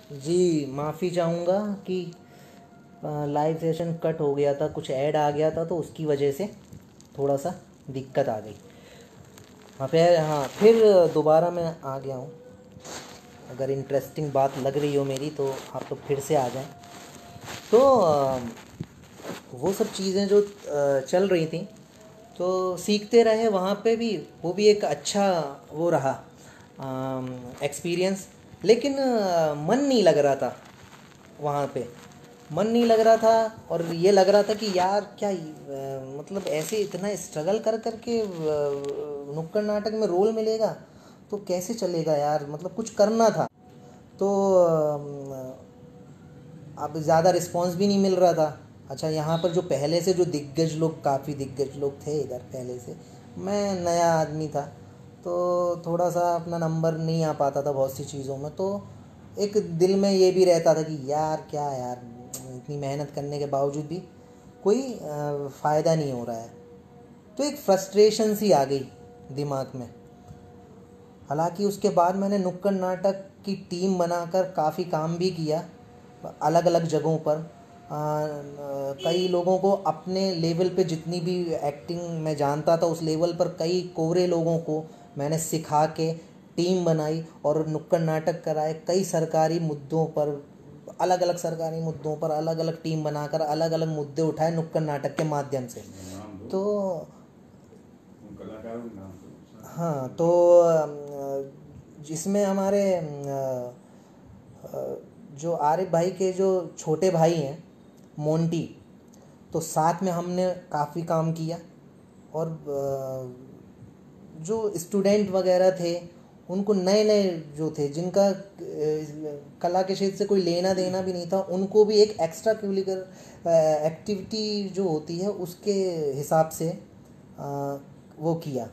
जी, माफ़ी चाहूँगा कि लाइव सेशन कट हो गया था, कुछ ऐड आ गया था तो उसकी वजह से थोड़ा सा दिक्कत आ गई। फिर दोबारा मैं आ गया हूँ। अगर इंटरेस्टिंग बात लग रही हो मेरी तो आप लोग फिर से आ जाएं। तो वो सब चीज़ें जो चल रही थी तो सीखते रहे वहाँ पे भी, वो भी एक अच्छा वो रहा एक्सपीरियंस। लेकिन मन नहीं लग रहा था वहाँ पे, मन नहीं लग रहा था। और ये लग रहा था कि यार क्या मतलब ऐसे इतना स्ट्रगल कर कर के नुक्कड़ नाटक में रोल मिलेगा तो कैसे चलेगा यार, मतलब कुछ करना था। तो अब ज़्यादा रिस्पांस भी नहीं मिल रहा था। अच्छा, यहाँ पर जो पहले से जो दिग्गज लोग, काफ़ी दिग्गज लोग थे इधर पहले से, मैं नया आदमी था तो थोड़ा सा अपना नंबर नहीं आ पाता था बहुत सी चीज़ों में। तो एक दिल में ये भी रहता था कि यार क्या यार, इतनी मेहनत करने के बावजूद भी कोई फ़ायदा नहीं हो रहा है। तो एक फ्रस्ट्रेशन सी आ गई दिमाग में। हालांकि उसके बाद मैंने नुक्कड़ नाटक की टीम बनाकर काफ़ी काम भी किया अलग अलग जगहों पर। कई लोगों को अपने लेवल पे, जितनी भी एक्टिंग मैं जानता था उस लेवल पर, कई कोरे लोगों को मैंने सिखा के टीम बनाई और नुक्कड़ नाटक कराए। कई सरकारी मुद्दों पर, अलग अलग सरकारी मुद्दों पर अलग अलग टीम बनाकर अलग अलग मुद्दे उठाए नुक्कड़ नाटक के माध्यम से। तो हाँ, तो जिसमें हमारे जो आरिफ भाई के जो छोटे भाई हैं मोंटी, तो साथ में हमने काफ़ी काम किया। और जो स्टूडेंट वगैरह थे उनको, नए नए जो थे जिनका कला के क्षेत्र से कोई लेना देना भी नहीं था, उनको भी एक एक्स्ट्रा करिकुलर एक्टिविटी जो होती है उसके हिसाब से वो किया।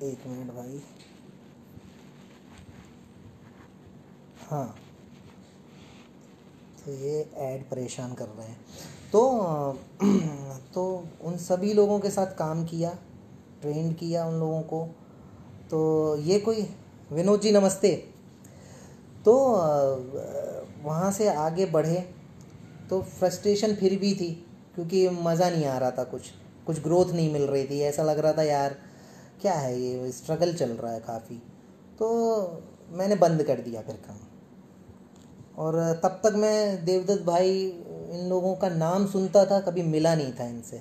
एक मिनट भाई। हाँ, तो ये ऐड परेशान कर रहे हैं। तो तो उन सभी लोगों के साथ काम किया, ट्रेंड किया उन लोगों को। तो ये कोई, विनोद जी नमस्ते। तो वहाँ से आगे बढ़े तो फ्रस्ट्रेशन फिर भी थी, क्योंकि मज़ा नहीं आ रहा था, कुछ कुछ ग्रोथ नहीं मिल रही थी। ऐसा लग रहा था यार क्या है ये, स्ट्रगल चल रहा है काफ़ी। तो मैंने बंद कर दिया फिर काम। और तब तक मैं देवदत्त भाई, इन लोगों का नाम सुनता था, कभी मिला नहीं था इनसे।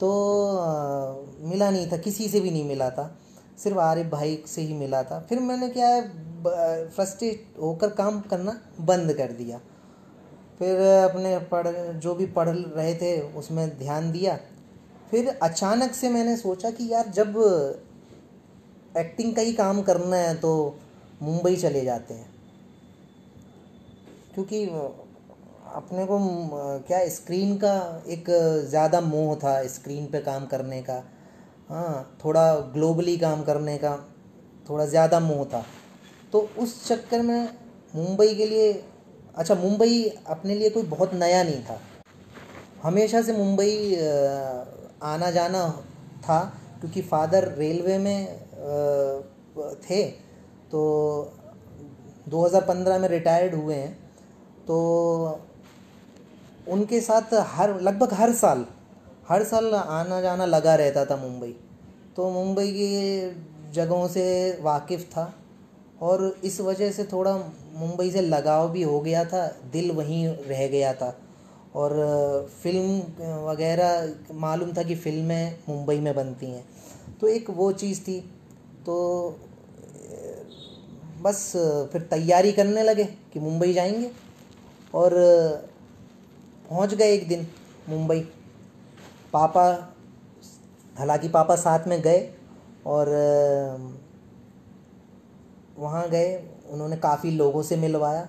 तो मिला नहीं था, किसी से भी नहीं मिला था, सिर्फ आरिफ भाई से ही मिला था। फिर मैंने क्या है, फ्रस्ट्रेट होकर काम करना बंद कर दिया। फिर अपने जो भी पढ़ रहे थे उसमें ध्यान दिया। फिर अचानक से मैंने सोचा कि यार जब एक्टिंग का ही काम करना है तो मुंबई चले जाते हैं। क्योंकि अपने को क्या, स्क्रीन का एक ज़्यादा मोह था, स्क्रीन पे काम करने का। हाँ, थोड़ा ग्लोबली काम करने का थोड़ा ज़्यादा मोह था। तो उस चक्कर में मुंबई के लिए, अच्छा मुंबई अपने लिए कोई बहुत नया नहीं था, हमेशा से मुंबई आना जाना था। क्योंकि फादर रेलवे में थे, तो 2015 में रिटायर्ड हुए हैं। तो उनके साथ हर साल आना जाना लगा रहता था मुंबई। तो मुंबई की जगहों से वाकिफ़ था और इस वजह से थोड़ा मुंबई से लगाव भी हो गया था, दिल वहीं रह गया था। और फिल्म वगैरह मालूम था कि फ़िल्में मुंबई में बनती हैं, तो एक वो चीज़ थी। तो बस फिर तैयारी करने लगे कि मुंबई जाएंगे। और पहुंच गए एक दिन मुंबई। पापा, हालांकि पापा साथ में गए और वहाँ गए, उन्होंने काफ़ी लोगों से मिलवाया।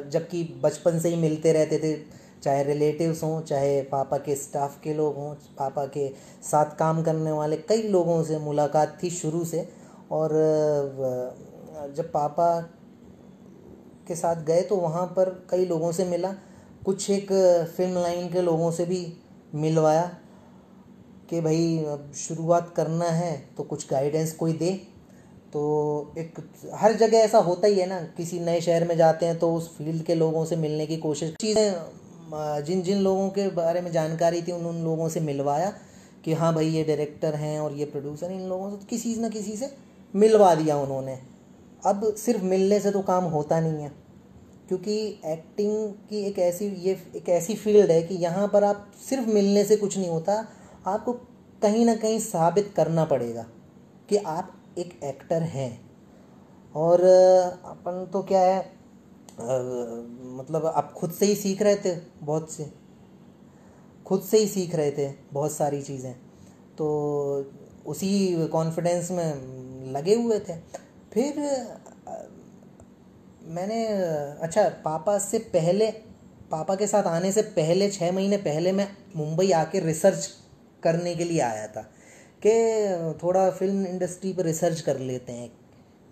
जबकि बचपन से ही मिलते रहते थे, चाहे रिलेटिव्स हों, चाहे पापा के स्टाफ के लोग हों, पापा के साथ काम करने वाले कई लोगों से मुलाकात थी शुरू से। और जब पापा के साथ गए तो वहाँ पर कई लोगों से मिला, कुछ एक फिल्म लाइन के लोगों से भी मिलवाया कि भाई अब शुरुआत करना है तो कुछ गाइडेंस कोई दे। तो एक हर जगह ऐसा होता ही है ना, किसी नए शहर में जाते हैं तो उस फील्ड के लोगों से मिलने की कोशिश, चीज़ें जिन जिन लोगों के बारे में जानकारी थी उन उन लोगों से मिलवाया कि हाँ भाई ये डायरेक्टर हैं और ये प्रोड्यूसर, इन लोगों से किसी न किसी से मिलवा दिया उन्होंने। अब सिर्फ मिलने से तो काम होता नहीं है, क्योंकि एक्टिंग की एक ऐसी फील्ड है कि यहाँ पर आप सिर्फ मिलने से कुछ नहीं होता, आपको कहीं ना कहीं साबित करना पड़ेगा कि आप एक एक्टर हैं। और अपन तो क्या है, मतलब आप खुद से ही सीख रहे थे, खुद से ही सीख रहे थे बहुत सारी चीज़ें, तो उसी कॉन्फिडेंस में लगे हुए थे। फिर मैंने अच्छा, पापा के साथ आने से पहले 6 महीने पहले मैं मुंबई आके रिसर्च करने के लिए आया था कि थोड़ा फिल्म इंडस्ट्री पर रिसर्च कर लेते हैं।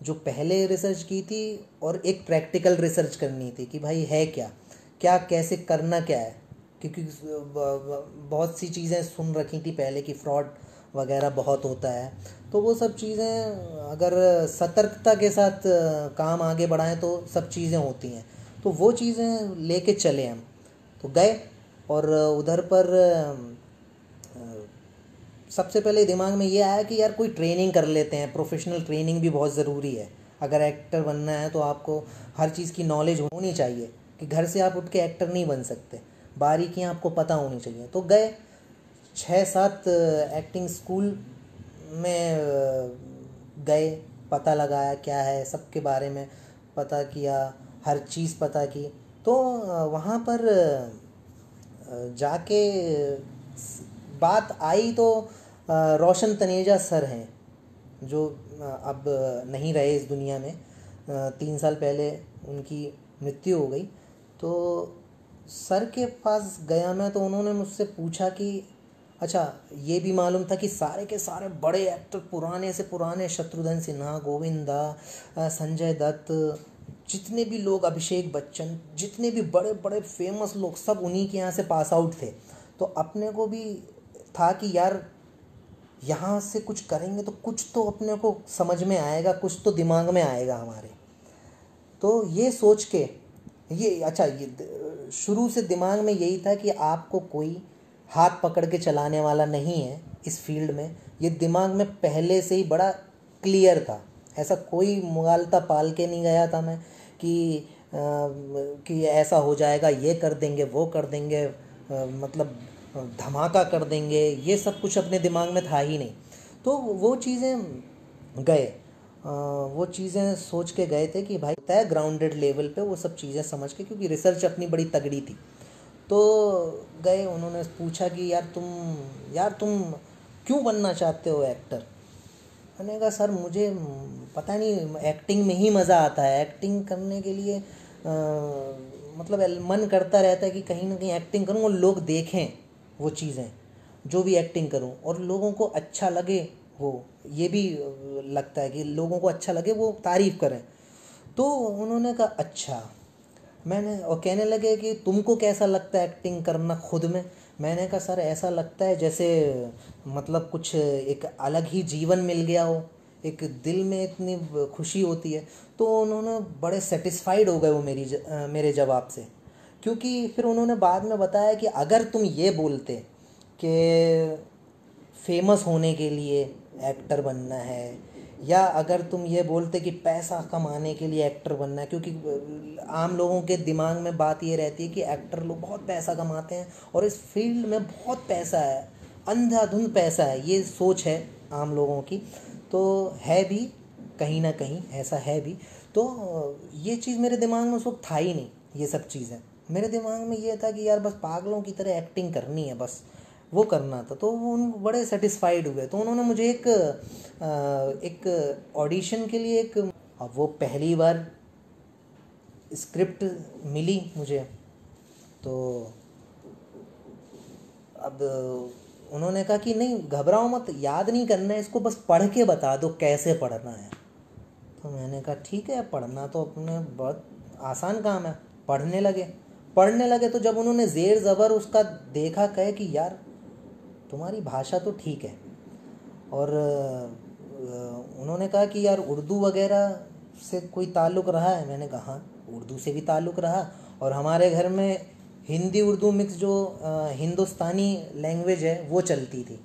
जो पहले रिसर्च की थी और एक प्रैक्टिकल रिसर्च करनी थी कि भाई है क्या क्या, कैसे करना क्या है, क्योंकि बहुत सी चीज़ें सुन रखी थी पहले कि फ्रॉड वगैरह बहुत होता है। तो वो सब चीज़ें अगर सतर्कता के साथ काम आगे बढ़ाएं तो सब चीज़ें होती हैं। तो वो चीज़ें लेके चले हम, तो गए और उधर पर सबसे पहले दिमाग में ये आया कि यार कोई ट्रेनिंग कर लेते हैं, प्रोफेशनल ट्रेनिंग भी बहुत ज़रूरी है। अगर एक्टर बनना है तो आपको हर चीज़ की नॉलेज होनी चाहिए, कि घर से आप उठ के एक्टर नहीं बन सकते, बारीकियाँ आपको पता होनी चाहिए। तो गए 6-7 एक्टिंग स्कूल में गए, पता लगाया क्या है, सबके बारे में पता किया, हर चीज़ पता की। तो वहाँ पर जाके बात आई तो रोशन तनेजा सर हैं, जो अब नहीं रहे इस दुनिया में। 3 साल पहले उनकी मृत्यु हो गई। तो सर के पास गया मैं, तो उन्होंने मुझसे पूछा कि अच्छा, ये भी मालूम था कि सारे के सारे बड़े एक्टर, पुराने से पुराने, शत्रुघ्न सिन्हा, गोविंदा, संजय दत्त, जितने भी लोग, अभिषेक बच्चन, जितने भी बड़े बड़े फेमस लोग, सब उन्हीं के यहाँ से पास आउट थे। तो अपने को भी था कि यार यहाँ से कुछ करेंगे तो कुछ तो अपने को समझ में आएगा, कुछ तो दिमाग में आएगा हमारे। तो ये सोच के ये शुरू से दिमाग में यही था कि आपको कोई हाथ पकड़ के चलाने वाला नहीं है इस फील्ड में। ये दिमाग में पहले से ही बड़ा क्लियर था, ऐसा कोई मुगालता पाल के नहीं गया था मैं कि ऐसा हो जाएगा, ये कर देंगे, वो कर देंगे, मतलब धमाका कर देंगे, ये सब कुछ अपने दिमाग में था ही नहीं। तो वो चीज़ें सोच के गए थे कि भाई तय ग्राउंडेड लेवल पे वो सब चीज़ें समझ के, क्योंकि रिसर्च अपनी बड़ी तगड़ी थी। तो गए, उन्होंने पूछा कि यार तुम क्यों बनना चाहते हो एक्टर। मैंने कहा सर मुझे पता नहीं, एक्टिंग में ही मज़ा आता है, एक्टिंग करने के लिए मतलब मन करता रहता है कि कहीं ना कहीं एक्टिंग करूँ और लोग देखें वो चीज़ें, जो भी एक्टिंग करूँ और लोगों को अच्छा लगे। वो ये भी लगता है कि लोगों को अच्छा लगे, वो तारीफ़ करें। तो उन्होंने कहा अच्छा, और कहने लगे कि तुमको कैसा लगता है एक्टिंग करना खुद में। मैंने कहा सर ऐसा लगता है जैसे मतलब कुछ एक अलग ही जीवन मिल गया हो, एक दिल में इतनी खुशी होती है। तो उन्होंने बड़े सेटिस्फाइड हो गए वो मेरे जवाब से, क्योंकि फिर उन्होंने बाद में बताया कि अगर तुम ये बोलते कि फेमस होने के लिए एक्टर बनना है, या अगर तुम ये बोलते कि पैसा कमाने के लिए एक्टर बनना है, क्योंकि आम लोगों के दिमाग में बात ये रहती है कि एक्टर लोग बहुत पैसा कमाते हैं और इस फील्ड में बहुत पैसा है, अंधाधुंध पैसा है, ये सोच है आम लोगों की। तो है भी, कहीं ना कहीं ऐसा है भी। तो ये चीज़ मेरे दिमाग में उस वक्त था ही नहीं। ये सब चीज़ें मेरे दिमाग में ये था कि यार बस पागलों की तरह एक्टिंग करनी है, बस वो करना था। तो उन बड़े सेटिस्फाइड हुए। तो उन्होंने मुझे एक ऑडिशन के लिए अब वो पहली बार स्क्रिप्ट मिली मुझे, तो अब उन्होंने कहा कि नहीं घबराओ मत, याद नहीं करना है इसको, बस पढ़ के बता दो कैसे पढ़ना है। तो मैंने कहा ठीक है, पढ़ना तो अपने बहुत आसान काम है। पढ़ने लगे तो जब उन्होंने ज़ेर ज़बर उसका देखा, कहे कि यार तुम्हारी भाषा तो ठीक है और उन्होंने कहा कि यार उर्दू वगैरह से कोई ताल्लुक़ रहा है? मैंने कहा हाँ, उर्दू से भी ताल्लुक़ रहा, और हमारे घर में हिंदी उर्दू मिक्स जो हिंदुस्तानी लैंग्वेज है वो चलती थी।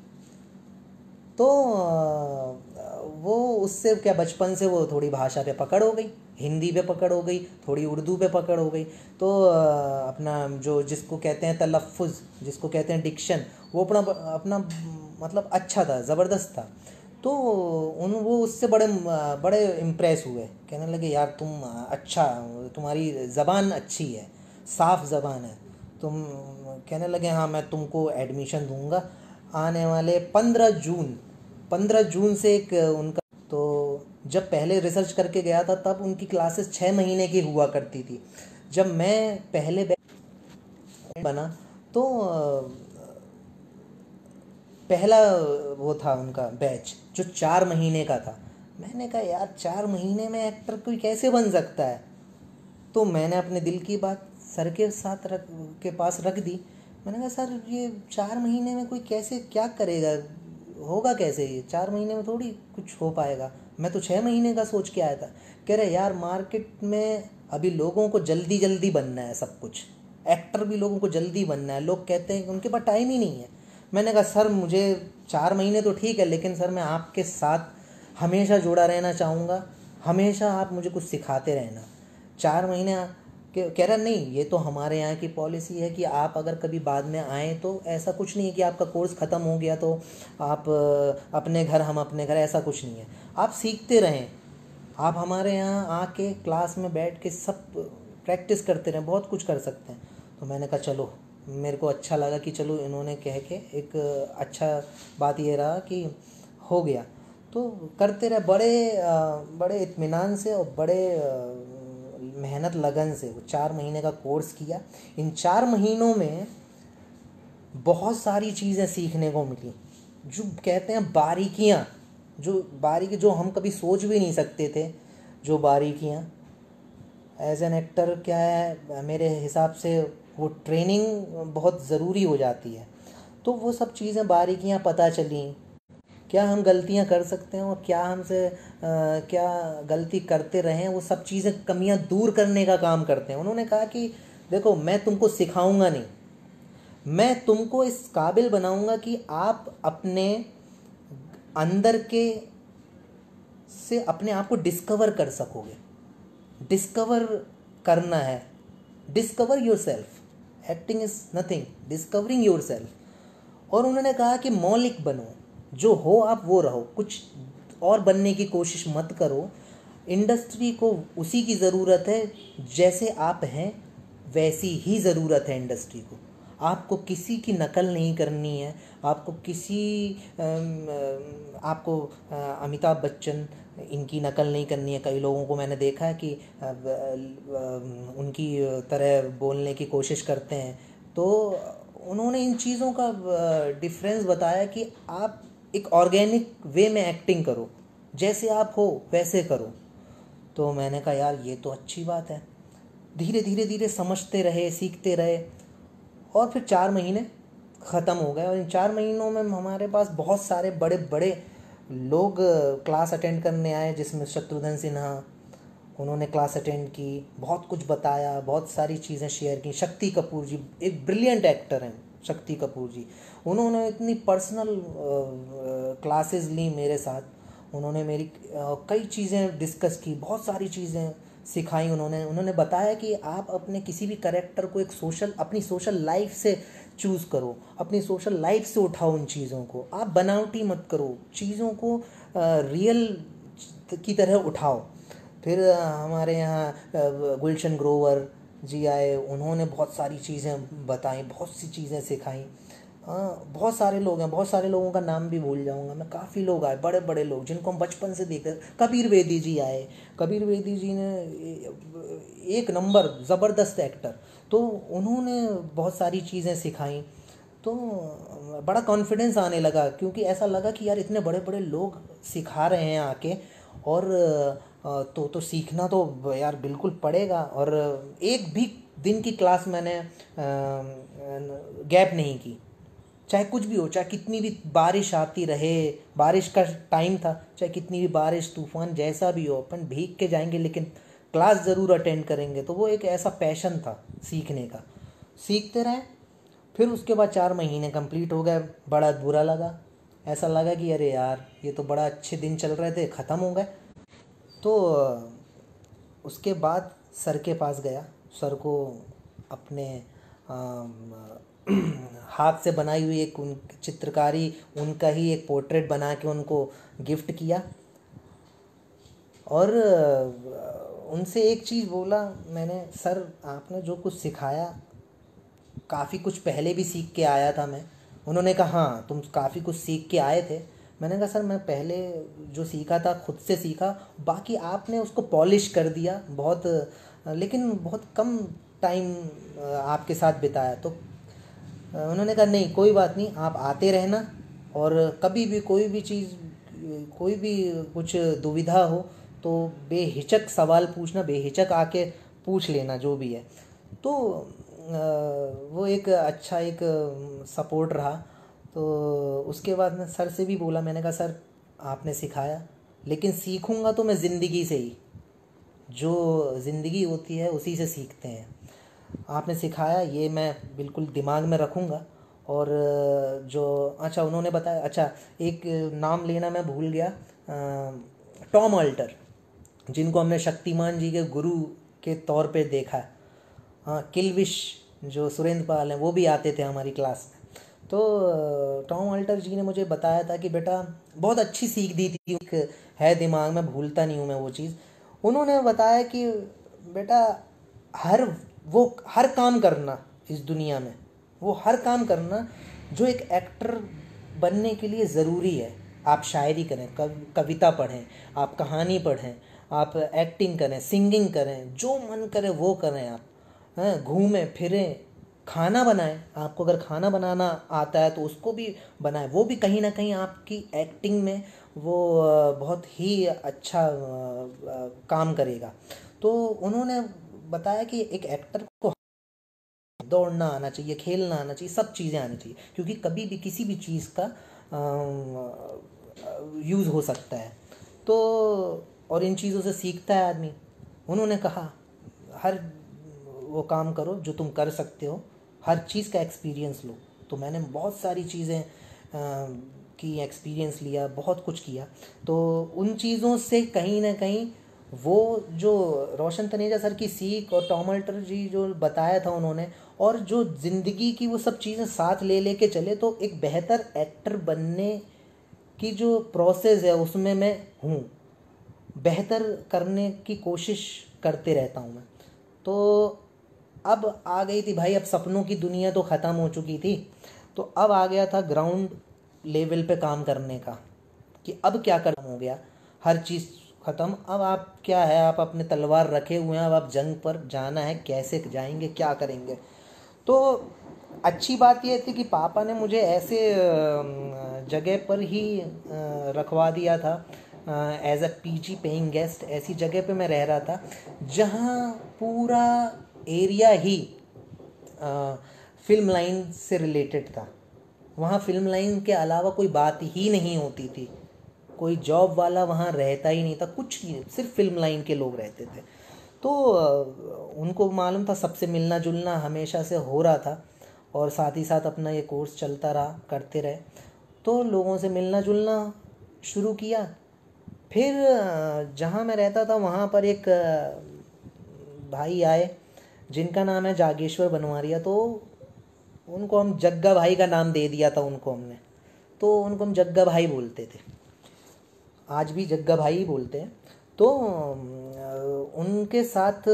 तो वो उससे क्या बचपन से वो थोड़ी भाषा पे पकड़ हो गई, हिंदी पे पकड़ हो गई, थोड़ी उर्दू पे पकड़ हो गई। तो अपना जो जिसको कहते हैं तलफ़ुज़, जिसको कहते हैं डिक्शन, वो अपना अपना मतलब अच्छा था, ज़बरदस्त था। तो वो उससे बड़े बड़े इम्प्रेस हुए, कहने लगे यार तुम अच्छा, तुम्हारी ज़बान अच्छी है, साफ़ ज़बान है तुम। कहने लगे हाँ मैं तुमको एडमिशन दूंगा आने वाले 15 जून से एक उनका। तो जब पहले रिसर्च करके गया था तब उनकी क्लासेस 6 महीने की हुआ करती थी। जब मैं पहले बना तो पहला वो था उनका बैच जो 4 महीने का था। मैंने कहा यार 4 महीने में एक्टर कोई कैसे बन सकता है? तो मैंने अपने दिल की बात सर के साथ के पास रख दी। मैंने कहा सर ये 4 महीने में कोई कैसे क्या करेगा, होगा कैसे? ये 4 महीने में थोड़ी कुछ हो पाएगा, मैं तो 6 महीने का सोच के आया था। कह रहे यार मार्केट में अभी लोगों को जल्दी जल्दी बनना है, सब कुछ एक्टर भी लोगों को जल्दी बनना है, लोग कहते हैं कि उनके पास टाइम ही नहीं है। मैंने कहा सर मुझे 4 महीने तो ठीक है, लेकिन सर मैं आपके साथ हमेशा जुड़ा रहना चाहूँगा, हमेशा आप मुझे कुछ सिखाते रहना। 4 महीने कह रहा नहीं, ये तो हमारे यहाँ की पॉलिसी है कि आप अगर कभी बाद में आएँ तो ऐसा कुछ नहीं है कि आपका कोर्स ख़त्म हो गया तो आप अपने घर, हम अपने घर, ऐसा कुछ नहीं है। आप सीखते रहें, आप हमारे यहाँ आके क्लास में बैठ के सब प्रैक्टिस करते रहें, बहुत कुछ कर सकते हैं। तो मैंने कहा चलो, मेरे को अच्छा लगा कि चलो इन्होंने कह के एक अच्छा बात ये रहा कि हो गया। तो करते रहे बड़े इत्मीनान से और बड़े मेहनत लगन से वो 4 महीने का कोर्स किया। इन 4 महीनों में बहुत सारी चीज़ें सीखने को मिली, जो कहते हैं बारीकियाँ, जो हम कभी सोच भी नहीं सकते थे। जो बारीकियाँ एज एन एक्टर क्या है, मेरे हिसाब से वो ट्रेनिंग बहुत ज़रूरी हो जाती है। तो वो सब चीज़ें बारीकियाँ पता चली, क्या हम गलतियां कर सकते हैं और क्या हमसे क्या गलती करते रहें, वो सब चीज़ें कमियां दूर करने का काम करते हैं। उन्होंने कहा कि देखो मैं तुमको सिखाऊंगा नहीं, मैं तुमको इस काबिल बनाऊंगा कि आप अपने अंदर के से अपने आप को डिस्कवर कर सकोगे। डिस्कवर करना है, discover your self. Acting is nothing, discovering your self. और उन्होंने कहा कि मौलिक बनो, जो हो आप वो रहो, कुछ और बनने की कोशिश मत करो। इंडस्ट्री को उसी की ज़रूरत है जैसे आप हैं, वैसी ही ज़रूरत है इंडस्ट्री को। आपको किसी की नकल नहीं करनी है, आपको आपको अमिताभ बच्चन इनकी नकल नहीं करनी है। कई लोगों को मैंने देखा है कि उनकी तरह बोलने की कोशिश करते हैं। तो उन्होंने इन चीज़ों का डिफरेंस बताया कि आप एक ऑर्गेनिक वे में एक्टिंग करो, जैसे आप हो वैसे करो। तो मैंने कहा यार ये तो अच्छी बात है। धीरे धीरे धीरे समझते रहे, सीखते रहे, और फिर 4 महीने ख़त्म हो गए। और इन 4 महीनों में हमारे पास बहुत सारे बड़े बड़े लोग क्लास अटेंड करने आए, जिसमें शत्रुघ्न सिन्हा, उन्होंने क्लास अटेंड की, बहुत कुछ बताया, बहुत सारी चीज़ें शेयर की। शक्ति कपूर जी एक ब्रिलियंट एक्टर हैं, शक्ति कपूर जी, उन्होंने इतनी पर्सनल क्लासेस ली मेरे साथ। उन्होंने मेरी कई चीज़ें डिस्कस की, बहुत सारी चीज़ें सिखाई। उन्होंने बताया कि आप अपने किसी भी कैरेक्टर को अपनी सोशल लाइफ से चूज़ करो, अपनी सोशल लाइफ से उठाओ उन चीज़ों को। आप बनावटी मत करो, चीज़ों को रियल की तरह उठाओ। फिर हमारे यहाँ गुलशन ग्रोवर जी आए, उन्होंने बहुत सारी चीज़ें बताई, बहुत सी चीज़ें सिखाई। बहुत सारे लोग हैं, बहुत सारे लोगों का नाम भी भूल जाऊंगा मैं। काफ़ी लोग आए, बड़े बड़े लोग जिनको हम बचपन से देख रहे। कबीर वेदी जी आए, कबीर वेदी जी ने एक नंबर ज़बरदस्त एक्टर। तो उन्होंने बहुत सारी चीज़ें सिखाई। तो बड़ा कॉन्फिडेंस आने लगा, क्योंकि ऐसा लगा कि यार इतने बड़े बड़े लोग सिखा रहे हैं आके, और तो सीखना तो यार बिल्कुल पड़ेगा। और एक भी दिन की क्लास मैंने गैप नहीं की। चाहे कुछ भी हो, चाहे कितनी भी बारिश आती रहे, बारिश का टाइम था, चाहे कितनी भी बारिश तूफान जैसा भी हो, अपन भीग के जाएंगे लेकिन क्लास ज़रूर अटेंड करेंगे। तो वो एक ऐसा पैशन था सीखने का, सीखते रहे। फिर उसके बाद 4 महीने कंप्लीट हो गए, बड़ा बुरा लगा, ऐसा लगा कि अरे यार ये तो बड़ा अच्छे दिन चल रहे थे, ख़त्म हो गए। तो उसके बाद सर के पास गया, सर को अपने हाथ से बनाई हुई एक चित्रकारी, उनका ही एक पोर्ट्रेट बना के उनको गिफ्ट किया। और उनसे एक चीज़ बोला मैंने, सर आपने जो कुछ सिखाया काफ़ी कुछ पहले भी सीख के आया था मैं। उन्होंने कहा हाँ तुम काफ़ी कुछ सीख के आए थे। मैंने कहा सर मैं पहले जो सीखा था खुद से सीखा, बाकी आपने उसको पॉलिश कर दिया बहुत, लेकिन बहुत कम टाइम आपके साथ बिताया। तो उन्होंने कहा नहीं कोई बात नहीं, आप आते रहना, और कभी भी कोई भी चीज़, कोई भी कुछ दुविधा हो तो बेहिचक सवाल पूछना, बेहिचक आके पूछ लेना जो भी है। तो वो एक अच्छा एक सपोर्ट रहा। तो उसके बाद मैं सर से भी बोला, मैंने कहा सर आपने सिखाया, लेकिन सीखूंगा तो मैं ज़िंदगी से ही, जो ज़िंदगी होती है उसी से सीखते हैं। आपने सिखाया ये मैं बिल्कुल दिमाग में रखूँगा। और जो अच्छा उन्होंने बताया, अच्छा एक नाम लेना मैं भूल गया, टॉम अल्टर, जिनको हमने शक्तिमान जी के गुरु के तौर पे देखा है। हाँ, किलविश जो सुरेंद्र पाल हैं वो भी आते थे हमारी क्लास में। तो टॉम अल्टर जी ने मुझे बताया था कि बेटा, बहुत अच्छी सीख दी थी, एक है दिमाग में, भूलता नहीं हूँ मैं वो चीज़। उन्होंने बताया कि बेटा हर काम करना इस दुनिया में, वो हर काम करना जो एक एक्टर बनने के लिए ज़रूरी है। आप शायरी करें, कविता पढ़ें, आप कहानी पढ़ें, आप एक्टिंग करें, सिंगिंग करें, जो मन करे वो करें आप, हैं, घूमें फिरें, खाना बनाएं। आपको अगर खाना बनाना आता है तो उसको भी बनाएं, वो भी कहीं ना कहीं आपकी एक्टिंग में वो बहुत ही अच्छा काम करेगा। तो उन्होंने बताया कि एक एक्टर को दौड़ना आना चाहिए, खेलना आना चाहिए, सब चीज़ें आनी चाहिए, क्योंकि कभी भी किसी भी चीज़ का यूज़ हो सकता है। तो और इन चीज़ों से सीखता है आदमी। उन्होंने कहा हर वो काम करो जो तुम कर सकते हो, हर चीज़ का एक्सपीरियंस लो। तो मैंने बहुत सारी चीज़ें की एक्सपीरियंस लिया, बहुत कुछ किया। तो उन चीज़ों से कहीं ना कहीं वो जो रोशन तनेजा सर की सीख और टॉम अल्टर जी जो बताया था उन्होंने, और जो ज़िंदगी की वो सब चीज़ें साथ ले लेके चले, तो एक बेहतर एक्टर बनने की जो प्रोसेस है उसमें मैं हूँ, बेहतर करने की कोशिश करते रहता हूँ मैं। तो अब आ गई थी भाई, अब सपनों की दुनिया तो ख़त्म हो चुकी थी, तो अब आ गया था ग्राउंड लेवल पे काम करने का, कि अब क्या करना हो गया, हर चीज़ ख़त्म। अब आप क्या है, आप अपने तलवार रखे हुए हैं, अब आप जंग पर जाना है, कैसे जाएंगे, क्या करेंगे। तो अच्छी बात यह थी कि पापा ने मुझे ऐसे जगह पर ही रखवा दिया था, as a PG paying guest. ऐसी जगह पे मैं रह रहा था जहाँ पूरा एरिया ही फिल्म लाइन से रिलेटेड था। वहाँ फिल्म लाइन के अलावा कोई बात ही नहीं होती थी, कोई जॉब वाला वहाँ रहता ही नहीं था, कुछ नहीं, सिर्फ फिल्म लाइन के लोग रहते थे। तो उनको मालूम था, सबसे मिलना जुलना हमेशा से हो रहा था, और साथ ही साथ अपना ये कोर्स चलता रहा, करते रहे। तो लोगों से मिलना जुलना शुरू किया। फिर जहाँ मैं रहता था वहाँ पर एक भाई आए जिनका नाम है जागेश्वर बनवारिया। तो उनको हम जग्गा भाई का नाम दे दिया था उनको हमने, तो उनको हम जग्गा भाई बोलते थे, आज भी जग्गा भाई ही बोलते हैं। तो उनके साथ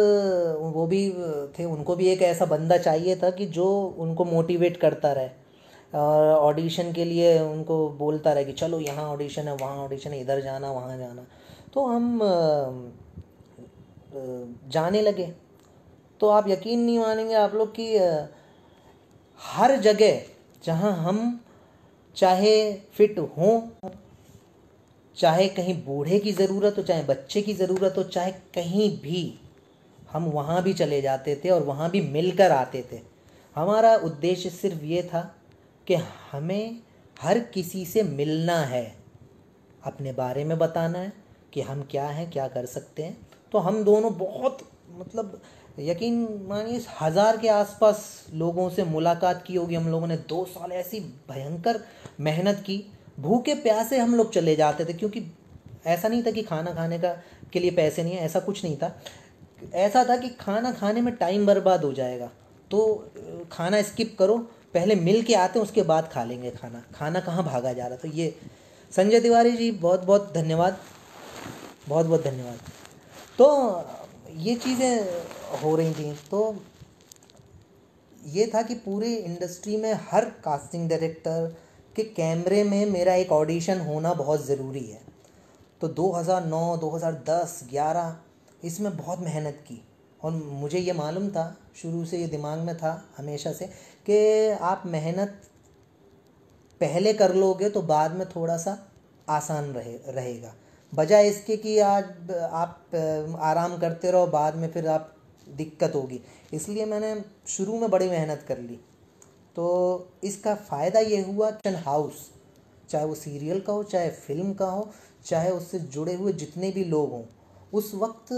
वो भी थे, उनको भी एक ऐसा बंदा चाहिए था कि जो उनको मोटिवेट करता रहे, ऑडिशन के लिए उनको बोलता रहे कि चलो यहाँ ऑडिशन है, वहाँ ऑडिशन है, इधर जाना वहाँ जाना। तो हम जाने लगे। तो आप यकीन नहीं मानेंगे आप लोग कि हर जगह जहाँ हम चाहे फिट हों, चाहे कहीं बूढ़े की ज़रूरत हो, चाहे बच्चे की ज़रूरत हो, चाहे कहीं भी, हम वहाँ भी चले जाते थे और वहाँ भी मिलकर आते थे। हमारा उद्देश्य सिर्फ ये था कि हमें हर किसी से मिलना है, अपने बारे में बताना है कि हम क्या हैं, क्या कर सकते हैं। तो हम दोनों बहुत मतलब यकीन मानिए 1000 के आसपास लोगों से मुलाकात की होगी हम लोगों ने। 2 साल ऐसी भयंकर मेहनत की, भूखे प्यासे हम लोग चले जाते थे, क्योंकि ऐसा नहीं था कि खाना खाने का के लिए पैसे नहीं है, ऐसा कुछ नहीं था। ऐसा था कि खाना खाने में टाइम बर्बाद हो जाएगा, तो खाना स्किप करो, पहले मिल के आते हैं उसके बाद खा लेंगे खाना। खाना कहाँ भागा जा रहा। तो ये संजय तिवारी जी बहुत बहुत धन्यवाद, बहुत बहुत धन्यवाद। तो ये चीज़ें हो रही थी। तो ये था कि पूरी इंडस्ट्री में हर कास्टिंग डायरेक्टर के कैमरे में मेरा एक ऑडिशन होना बहुत ज़रूरी है। तो 2009, 2010, 11 इसमें बहुत मेहनत की। और मुझे ये मालूम था, शुरू से ये दिमाग में था हमेशा से, कि आप मेहनत पहले कर लोगे तो बाद में थोड़ा सा आसान रहेगा, बजाय इसके कि आज आप आराम करते रहो, बाद में फिर आप दिक्कत होगी। इसलिए मैंने शुरू में बड़ी मेहनत कर ली। तो इसका फ़ायदा ये हुआ कि हाउस, चाहे वो सीरियल का हो, चाहे फिल्म का हो, चाहे उससे जुड़े हुए जितने भी लोग हों, उस वक्त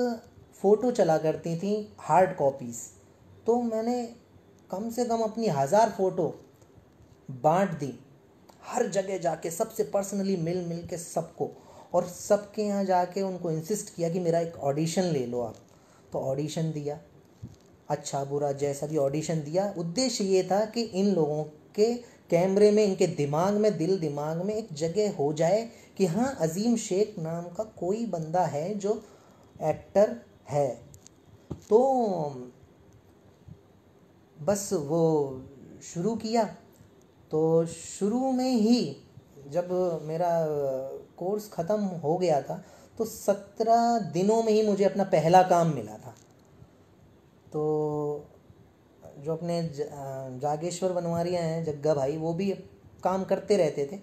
फ़ोटो चला करती थी हार्ड कॉपीज़। तो मैंने कम से कम अपनी 1000 फ़ोटो बांट दी, हर जगह जाके सबसे पर्सनली मिल मिल के सबको, और सबके यहाँ जाके उनको इंसिस्ट किया कि मेरा एक ऑडिशन ले लो आप। तो ऑडिशन दिया, अच्छा बुरा जैसा भी ऑडिशन दिया। उद्देश्य ये था कि इन लोगों के कैमरे में, इनके दिमाग में, दिल दिमाग में एक जगह हो जाए कि हाँ, अजीम शेख नाम का कोई बंदा है जो एक्टर है। तो बस वो शुरू किया। तो शुरू में ही जब मेरा कोर्स ख़त्म हो गया था, तो 17 दिनों में ही मुझे अपना पहला काम मिला था। तो जो अपने जागेश्वर बनवारिया हैं, जग्गा भाई, वो भी काम करते रहते थे।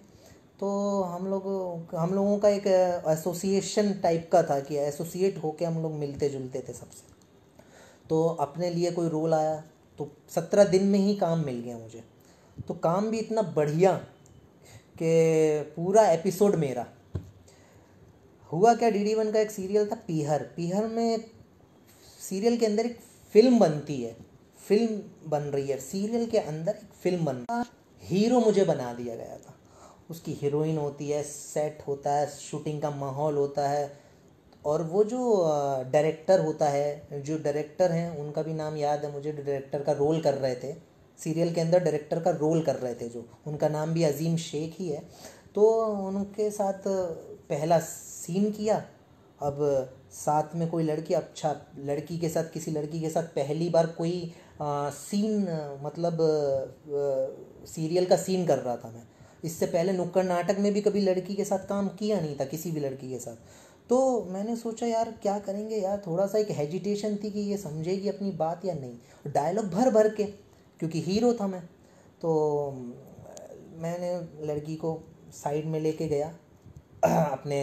तो हम लोगों का एक एसोसिएशन टाइप का था कि एसोसिएट होके हम लोग मिलते जुलते थे सबसे। तो अपने लिए कोई रोल आया तो 17 दिन में ही काम मिल गया मुझे। तो काम भी इतना बढ़िया कि पूरा एपिसोड मेरा हुआ। क्या, DD1 का एक सीरियल था पीहर। पीहर में सीरियल के अंदर एक फिल्म बनती है, फिल्म बन रही है, सीरियल के अंदर एक फिल्म बन रही है। हीरो मुझे बना दिया गया था, उसकी हीरोइन होती है, सेट होता है, शूटिंग का माहौल होता है। और वो जो डायरेक्टर होता है, जो डायरेक्टर हैं उनका भी नाम याद है मुझे, डायरेक्टर का रोल कर रहे थे सीरियल के अंदर, डायरेक्टर का रोल कर रहे थे जो, उनका नाम भी अजीम शेख ही है। तो उनके साथ पहला सीन किया। अब साथ में कोई लड़की, अच्छा लड़की के साथ, किसी लड़की के साथ पहली बार कोई सीन, मतलब सीरियल का सीन कर रहा था मैं। इससे पहले नुक्कड़ नाटक में भी कभी लड़की के साथ काम किया नहीं था, किसी भी लड़की के साथ। तो मैंने सोचा यार क्या करेंगे यार, थोड़ा सा एक हेजिटेशन थी कि ये समझेगी अपनी बात या नहीं। डायलॉग भर भर के, क्योंकि हीरो था मैं। तो मैंने लड़की को साइड में लेके गया अपने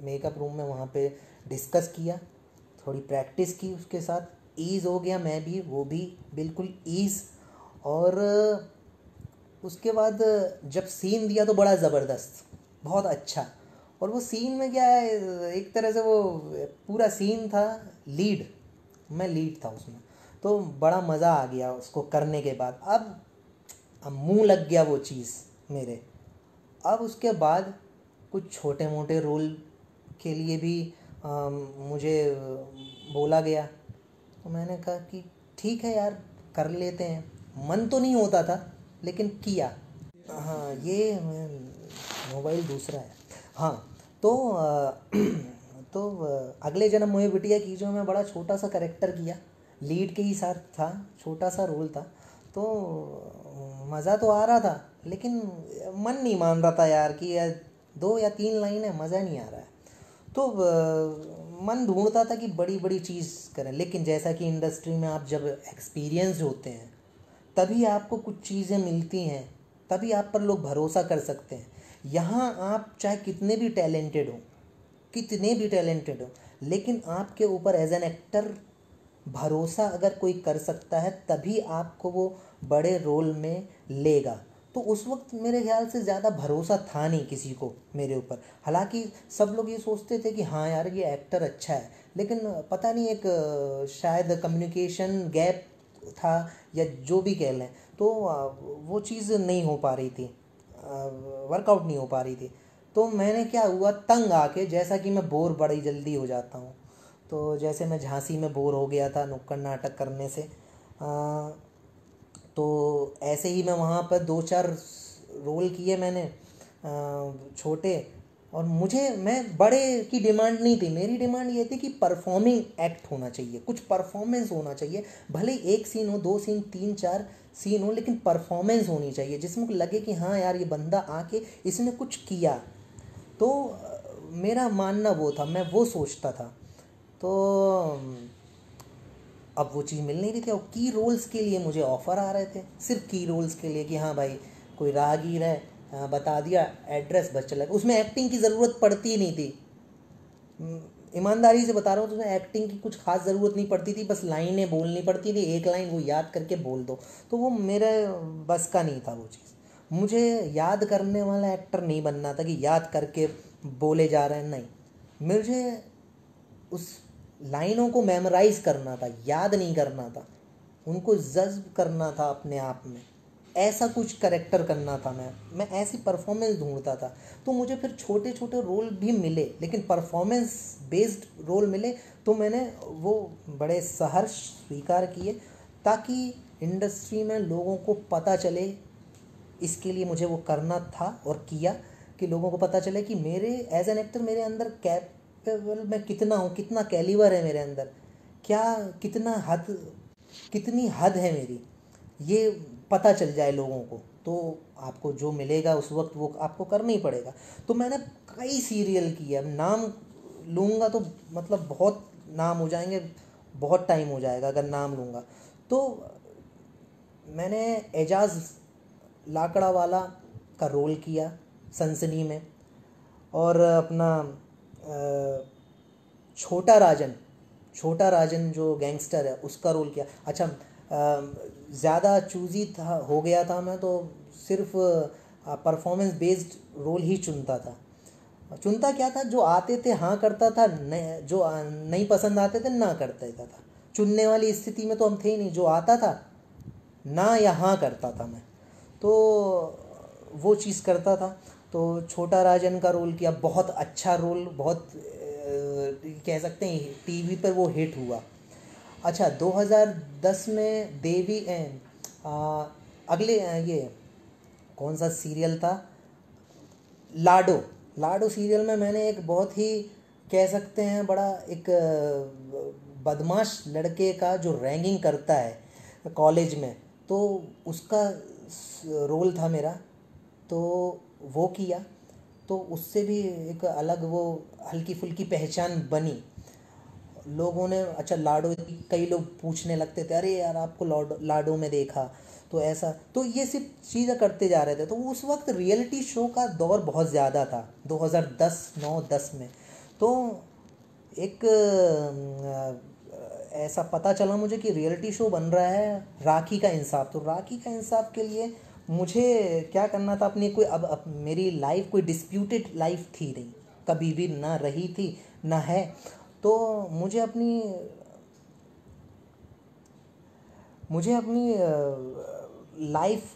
मेकअप रूम में, वहाँ पे डिस्कस किया, थोड़ी प्रैक्टिस की उसके साथ। ईज़ हो गया, मैं भी, वो भी बिल्कुल ईज़। और उसके बाद जब सीन दिया तो बड़ा ज़बरदस्त, बहुत अच्छा। और वो सीन में क्या है, एक तरह से वो पूरा सीन था लीड, मैं लीड था उसमें। तो बड़ा मज़ा आ गया उसको करने के बाद। अब मुंह लग गया वो चीज़ मेरे। अब उसके बाद कुछ छोटे मोटे रोल के लिए भी मुझे बोला गया। तो मैंने कहा कि ठीक है यार, कर लेते हैं। मन तो नहीं होता था लेकिन किया। हाँ, ये मोबाइल दूसरा है। हाँ, तो तो अगले जन्म मोहे बिटिया की जो मैं बड़ा छोटा सा करेक्टर किया, लीड के ही साथ था, छोटा सा रोल था। तो मज़ा तो आ रहा था, लेकिन मन नहीं मान रहा था यार कि यार 2 या 3 लाइन है, मज़ा नहीं आ रहा है। तो मन ढूंढता था कि बड़ी बड़ी चीज़ करें। लेकिन जैसा कि इंडस्ट्री में आप जब एक्सपीरियंस होते हैं, तभी आपको कुछ चीज़ें मिलती हैं, तभी आप पर लोग भरोसा कर सकते हैं। यहाँ आप चाहे कितने भी टैलेंटेड हो, कितने भी टैलेंटेड हो, लेकिन आपके ऊपर एज एन एक्टर भरोसा अगर कोई कर सकता है, तभी आपको वो बड़े रोल में लेगा। तो उस वक्त मेरे ख्याल से ज़्यादा भरोसा था नहीं किसी को मेरे ऊपर। हालांकि सब लोग ये सोचते थे कि हाँ यार ये एक्टर अच्छा है, लेकिन पता नहीं एक शायद कम्युनिकेशन गैप था या जो भी कह लें, तो वो चीज़ नहीं हो पा रही थी, वर्कआउट नहीं हो पा रही थी। तो मैंने क्या हुआ, तंग आके, जैसा कि मैं बोर बड़ी जल्दी हो जाता हूँ, तो जैसे मैं झांसी में बोर हो गया था नुक्कड़ नाटक करने से, तो ऐसे ही मैं वहाँ पर 2-4 रोल किए मैंने छोटे। और मैं बड़े की डिमांड नहीं थी, मेरी डिमांड ये थी कि परफॉर्मिंग एक्ट होना चाहिए, कुछ परफॉर्मेंस होना चाहिए। भले एक सीन हो, 2 सीन, 3-4 सीन हो, लेकिन परफॉर्मेंस होनी चाहिए जिसमें लगे कि हाँ यार ये बंदा आके इसने कुछ किया। तो मेरा मानना वो था, मैं वो सोचता था। तो अब वो चीज़ मिल नहीं रही थी, और की रोल्स के लिए मुझे ऑफ़र आ रहे थे, सिर्फ की रोल्स के लिए कि हाँ भाई कोई राहगीर है, बता दिया एड्रेस, बस चला गया। उसमें एक्टिंग की ज़रूरत पड़ती ही नहीं थी, ईमानदारी से बता रहा हूँ। तो उसमें एक्टिंग की कुछ खास ज़रूरत नहीं पड़ती थी, बस लाइनें बोलनी पड़ती थी, एक लाइन वो याद करके बोल दो। तो वो मेरे बस का नहीं था वो चीज़। मुझे याद करने वाला एक्टर नहीं बनना था कि याद करके बोले जा रहे हैं, नहीं, मुझे उस लाइनों को मेमोराइज करना था, याद नहीं करना था, उनको जज्ब करना था अपने आप में। ऐसा कुछ करेक्टर करना था, मैं ऐसी परफॉर्मेंस ढूंढता था। तो मुझे फिर छोटे छोटे रोल भी मिले, लेकिन परफॉर्मेंस बेस्ड रोल मिले, तो मैंने वो बड़े सहर्ष स्वीकार किए, ताकि इंडस्ट्री में लोगों को पता चले। इसके लिए मुझे वो करना था और किया, कि लोगों को पता चले कि मेरे एज एन एक्टर मेरे अंदर कैपेबल मैं कितना हूँ, कितना कैलिबर है मेरे अंदर, क्या कितनी हद है मेरी, ये पता चल जाए लोगों को। तो आपको जो मिलेगा उस वक्त वो आपको करना ही पड़ेगा। तो मैंने कई सीरियल किए, अब नाम लूँगा तो मतलब बहुत नाम हो जाएंगे, बहुत टाइम हो जाएगा अगर नाम लूँगा। तो मैंने एजाज लाकड़ा वाला का रोल किया सनसनी में, और अपना छोटा राजन जो गैंगस्टर है उसका रोल किया। अच्छा, ज़्यादा चूजी था, हो गया था मैं, तो सिर्फ परफॉर्मेंस बेस्ड रोल ही चुनता क्या था, जो आते थे हाँ करता था, जो नहीं पसंद आते थे ना कर देता था। चुनने वाली स्थिति में तो हम थे ही नहीं, जो आता था ना या हाँ करता था मैं, तो वो चीज़ करता था। तो छोटा राजन का रोल किया, बहुत अच्छा रोल, बहुत कह सकते हैं टीवी पर वो हिट हुआ। अच्छा, 2010 में अगले ये कौन सा सीरियल था, लाडो। लाडो सीरियल में मैंने एक बहुत ही कह सकते हैं बड़ा एक बदमाश लड़के का जो रैगिंग करता है कॉलेज में, तो उसका रोल था मेरा, तो वो किया। तो उससे भी एक अलग वो हल्की फुल्की पहचान बनी। लोगों ने, अच्छा लाडो, कई लोग पूछने लगते थे, अरे यार आपको लाडो में देखा, तो ऐसा, तो ये सिर्फ चीज़ें करते जा रहे थे। तो उस वक्त रियलिटी शो का दौर बहुत ज़्यादा था, 2010 में। तो एक ऐसा पता चला मुझे कि रियलिटी शो बन रहा है राखी का इंसाफ। तो राखी का इंसाफ के लिए मुझे क्या करना था, अपनी कोई अब मेरी लाइफ कोई डिस्प्यूटेड लाइफ थी नहीं, कभी भी ना रही थी ना है। तो मुझे अपनी लाइफ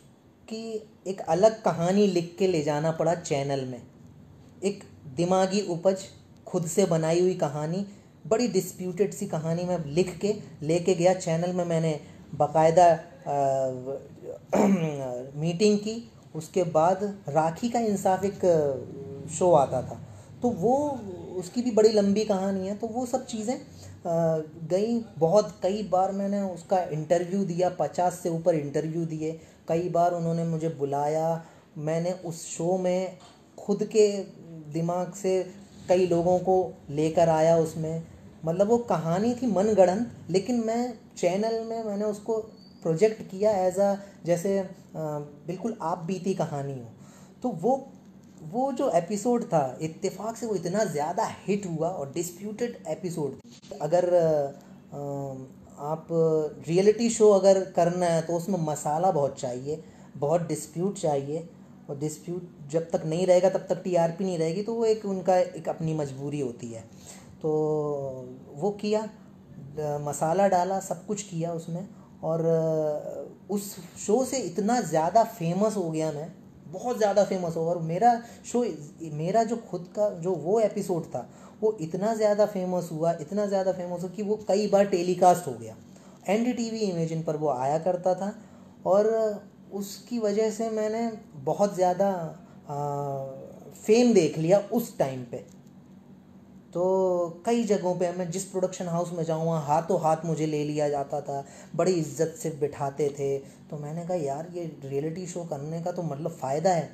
की एक अलग कहानी लिख के ले जाना पड़ा चैनल में। एक दिमागी उपज, खुद से बनाई हुई कहानी, बड़ी डिस्प्यूटेड सी कहानी मैं लिख के लेके गया चैनल में। मैंने बाकायदा मीटिंग की, उसके बाद राखी का इंसाफ एक शो आता था, तो वो उसकी भी बड़ी लंबी कहानी है। तो वो सब चीज़ें गई, बहुत कई बार मैंने उसका इंटरव्यू दिया, 50 से ऊपर इंटरव्यू दिए, कई बार उन्होंने मुझे बुलाया। मैंने उस शो में खुद के दिमाग से कई लोगों को लेकर आया उसमें, मतलब वो कहानी थी मनगढ़ंत, लेकिन मैं चैनल में मैंने उसको प्रोजेक्ट किया एज अ, जैसे बिल्कुल आप बीती कहानी हो। तो वो जो एपिसोड था, इत्तेफाक से वो इतना ज़्यादा हिट हुआ, और डिस्प्यूटेड एपिसोड। अगर आप रियलिटी शो अगर करना है तो उसमें मसाला बहुत चाहिए, बहुत डिस्प्यूट चाहिए, और डिस्प्यूट जब तक नहीं रहेगा तब तक टीआरपी नहीं रहेगी, तो वो एक उनका एक अपनी मजबूरी होती है। तो वो किया, मसाला डाला, सब कुछ किया उसमें, और उस शो से इतना ज़्यादा फेमस हो गया मैं, बहुत ज़्यादा फेमस हो। और मेरा शो, मेरा जो खुद का जो वो एपिसोड था वो इतना ज़्यादा फेमस हुआ, इतना ज़्यादा फेमस हुआ कि वो कई बार टेलीकास्ट हो गया। एनडीटीवी इमेजिन पर वो आया करता था, और उसकी वजह से मैंने बहुत ज़्यादा फेम देख लिया उस टाइम पे। तो कई जगहों पे मैं जिस प्रोडक्शन हाउस में जाऊँ वहाँ हाथों हाथ मुझे ले लिया जाता था, बड़ी इज्जत से बिठाते थे। तो मैंने कहा यार ये रियलिटी शो करने का तो मतलब फ़ायदा है।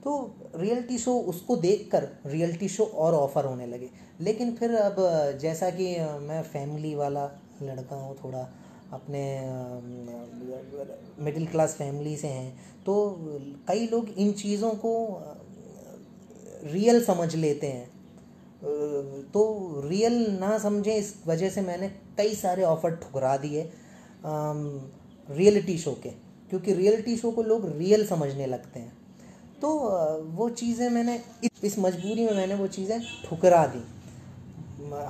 तो रियलिटी शो, उसको देखकर रियलिटी शो और ऑफ़र होने लगे। लेकिन फिर अब जैसा कि मैं फैमिली वाला लड़का हूँ, थोड़ा अपने मिडिल क्लास फैमिली से हैं, तो कई लोग इन चीज़ों को रियल समझ लेते हैं। तो रियल ना समझें, इस वजह से मैंने कई सारे ऑफ़र ठुकरा दिए रियलिटी शो के, क्योंकि रियलिटी शो को लोग रियल समझने लगते हैं। तो वो चीज़ें मैंने इस मजबूरी में मैंने वो चीज़ें ठुकरा दी।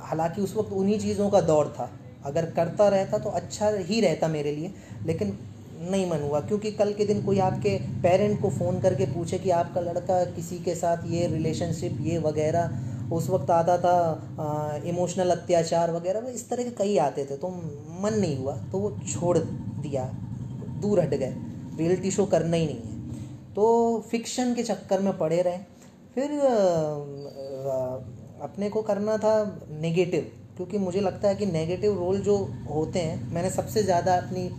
हालांकि उस वक्त उन्हीं चीज़ों का दौर था, अगर करता रहता तो अच्छा ही रहता मेरे लिए, लेकिन नहीं मन हुआ। क्योंकि कल के दिन कोई आपके पेरेंट को फ़ोन करके पूछे कि आपका लड़का किसी के साथ ये रिलेशनशिप ये वगैरह, उस वक्त आता था इमोशनल अत्याचार वगैरह, वो इस तरह के कई आते थे, तो मन नहीं हुआ, तो वो छोड़ दिया, दूर हट गए, रियलिटी शो करना ही नहीं है। तो फिक्शन के चक्कर में पड़े रहे। फिर अपने को करना था नेगेटिव, क्योंकि मुझे लगता है कि नेगेटिव रोल जो होते हैं, मैंने सबसे ज़्यादा अपनी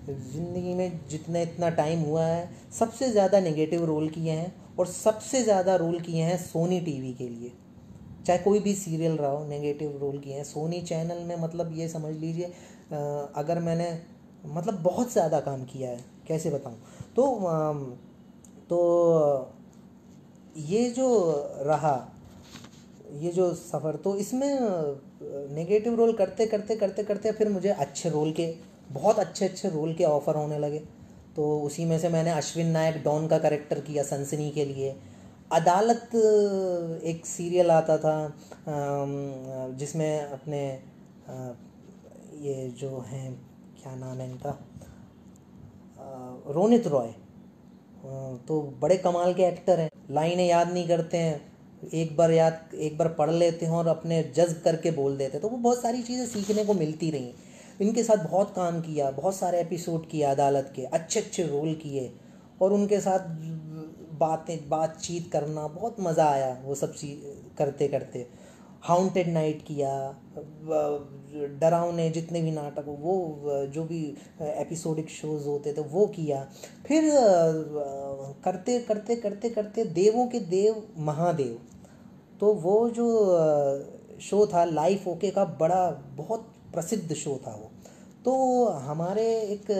ज़िंदगी में जितना इतना टाइम हुआ है सबसे ज़्यादा नेगेटिव रोल किए हैं, और सबसे ज़्यादा रोल किए हैं सोनी टीवी के लिए। चाहे कोई भी सीरियल रहा हो, नेगेटिव रोल किए हैं सोनी चैनल में। मतलब ये समझ लीजिए, अगर मैंने मतलब बहुत ज़्यादा काम किया है, कैसे बताऊँ। तो ये जो रहा, ये जो सफ़र, तो इसमें नेगेटिव रोल करते करते करते करते फिर मुझे अच्छे रोल के, बहुत अच्छे अच्छे रोल के ऑफ़र होने लगे। तो उसी में से मैंने अश्विन नायक डॉन का कैरेक्टर किया सनसनी के लिए। अदालत एक सीरियल आता था जिसमें अपने ये जो हैं, क्या नाम है इनका, रोनित रॉय, तो बड़े कमाल के एक्टर हैं, लाइनें याद नहीं करते हैं, एक बार पढ़ लेते हैं और अपने जज्ब करके बोल देते हैं। तो वो बहुत सारी चीज़ें सीखने को मिलती रहीं। इनके साथ बहुत काम किया, बहुत सारे एपिसोड किए अदालत के, अच्छे अच्छे रोल किए, और उनके साथ बातचीत करना बहुत मज़ा आया वो सब चीज़ करते करते। हाउंटेड नाइट किया, डरावने जितने भी नाटक वो जो भी एपिसोडिक शोज़ होते थे वो किया। फिर करते करते करते करते देवों के देव महादेव, तो वो जो शो था लाइफ ओके का, बड़ा बहुत प्रसिद्ध शो था वो। तो हमारे एक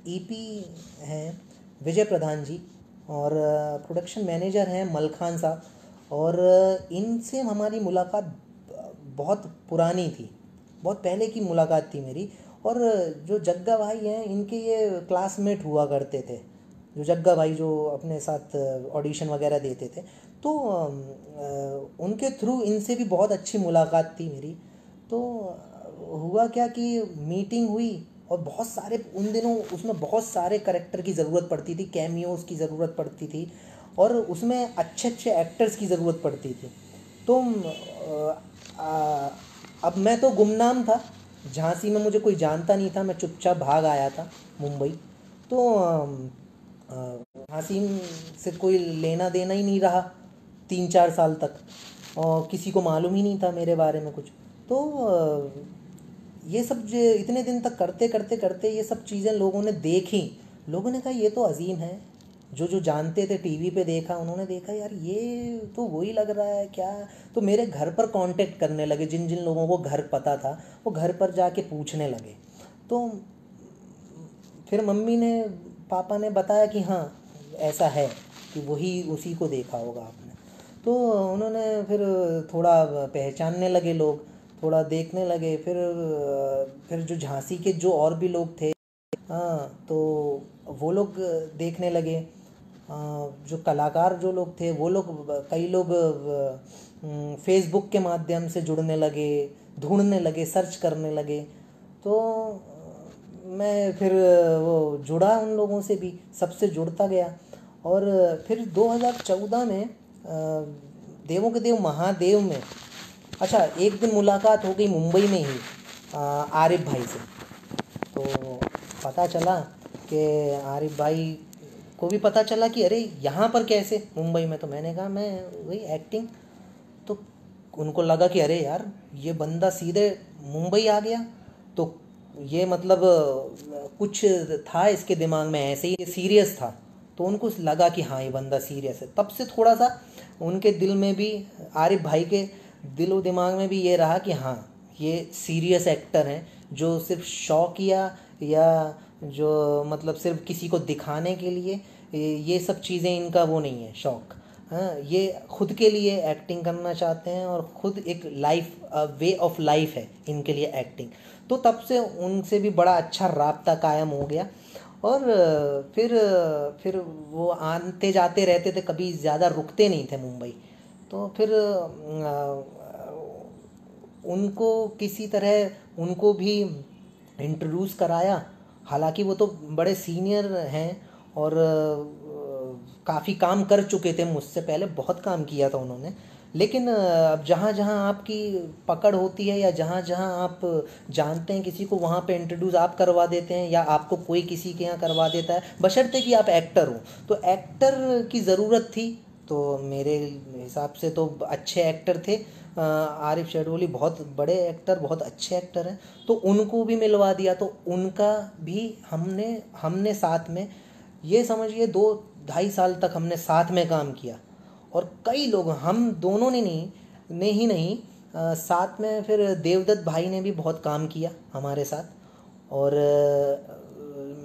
ईपी हैं विजय प्रधान जी, और प्रोडक्शन मैनेजर हैं मलखान साहब, और इनसे हमारी मुलाकात बहुत पुरानी थी, बहुत पहले की मुलाकात थी मेरी। और जो जग्गा भाई हैं, इनके ये क्लासमेट हुआ करते थे, जो जग्गा भाई जो अपने साथ ऑडिशन वगैरह देते थे। तो उनके थ्रू इनसे भी बहुत अच्छी मुलाकात थी मेरी। तो हुआ क्या कि मीटिंग हुई, और बहुत सारे उन दिनों उसमें बहुत सारे करेक्टर की ज़रूरत पड़ती थी, कैमियोज़ की ज़रूरत पड़ती थी, और उसमें अच्छे अच्छे एक्टर्स की ज़रूरत पड़ती थी। तो अब मैं तो गुमनाम था, झांसी में मुझे कोई जानता नहीं था, मैं चुपचाप भाग आया था मुंबई। तो झांसी से कोई लेना देना ही नहीं रहा 3-4 साल तक, और किसी को मालूम ही नहीं था मेरे बारे में कुछ। तो ये सब जो इतने दिन तक करते करते करते ये सब चीज़ें लोगों ने देखी, लोगों ने कहा ये तो अजीम है। जो जो जानते थे टीवी पे देखा, उन्होंने देखा यार ये तो वही लग रहा है क्या। तो मेरे घर पर कांटेक्ट करने लगे, जिन जिन लोगों को घर पता था वो घर पर जाके पूछने लगे। तो फिर मम्मी ने पापा ने बताया कि हाँ ऐसा है, कि वही उसी को देखा होगा आपने। तो उन्होंने फिर थोड़ा पहचानने लगे लोग, थोड़ा देखने लगे। फिर जो झांसी के जो और भी लोग थे, हाँ, तो वो लोग देखने लगे, जो कलाकार जो लोग थे वो लोग, कई लोग फेसबुक के माध्यम से जुड़ने लगे, ढूंढने लगे, सर्च करने लगे। तो मैं फिर वो जुड़ा उन लोगों से भी, सबसे जुड़ता गया। और फिर 2014 में देवों के देव महादेव में, अच्छा, एक दिन मुलाकात हो गई मुंबई में ही आरिफ भाई से। तो पता चला कि आरिफ भाई को भी पता चला कि अरे यहाँ पर कैसे मुंबई में। तो मैंने कहा मैं वही एक्टिंग। तो उनको लगा कि अरे यार ये बंदा सीधे मुंबई आ गया, तो ये मतलब कुछ था इसके दिमाग में, ऐसे ही सीरियस था। तो उनको लगा कि हाँ ये बंदा सीरियस है। तब से थोड़ा सा उनके दिल में भी, आरिफ भाई के दिलो दिमाग में भी ये रहा कि हाँ ये सीरियस एक्टर हैं, जो सिर्फ शौकिया या जो मतलब सिर्फ किसी को दिखाने के लिए ये सब चीज़ें इनका वो नहीं है शौक। हाँ, ये खुद के लिए एक्टिंग करना चाहते हैं और खुद एक लाइफ, वे ऑफ लाइफ है इनके लिए एक्टिंग। तो तब से उनसे भी बड़ा अच्छा राब्ता कायम हो गया। और फिर वो आते जाते रहते थे, कभी ज़्यादा रुकते नहीं थे मुंबई। तो फिर उनको किसी तरह उनको भी इंट्रोड्यूस कराया। हालांकि वो तो बड़े सीनियर हैं और काफ़ी काम कर चुके थे मुझसे पहले, बहुत काम किया था उन्होंने। लेकिन अब जहाँ जहाँ आपकी पकड़ होती है या जहाँ जहाँ आप जानते हैं किसी को, वहाँ पे इंट्रोड्यूस आप करवा देते हैं या आपको कोई किसी के यहाँ करवा देता है, बशर्ते कि आप एक्टर हो। तो एक्टर की ज़रूरत थी, तो मेरे हिसाब से तो अच्छे एक्टर थे। आरिफ शेरवली बहुत बड़े एक्टर, बहुत अच्छे एक्टर हैं, तो उनको भी मिलवा दिया। तो उनका भी हमने साथ में, ये समझिए 2-2.5 साल तक हमने साथ में काम किया। और कई लोग, हम दोनों ने नहीं, साथ में फिर देवदत्त भाई ने भी बहुत काम किया हमारे साथ। और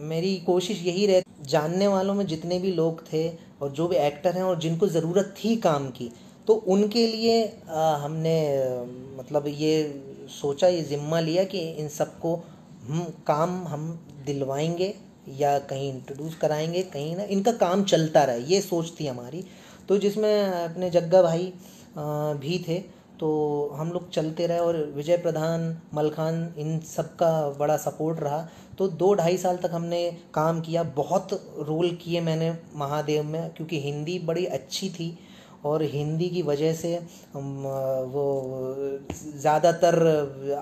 मेरी कोशिश यही रहे, जानने वालों में जितने भी लोग थे और जो भी एक्टर हैं और जिनको ज़रूरत थी काम की, तो उनके लिए हमने मतलब ये सोचा, ये ज़िम्मा लिया कि इन सबको हम दिलवाएंगे या कहीं इंट्रोड्यूस कराएंगे, कहीं ना इनका काम चलता रहे, ये सोच थी हमारी। तो जिसमें अपने जग्गा भाई भी थे, तो हम लोग चलते रहे। और विजय प्रधान, मलखान, इन सब का बड़ा सपोर्ट रहा। तो 2-2.5 साल तक हमने काम किया, बहुत रोल किए मैंने महादेव में, क्योंकि हिंदी बड़ी अच्छी थी और हिंदी की वजह से वो ज़्यादातर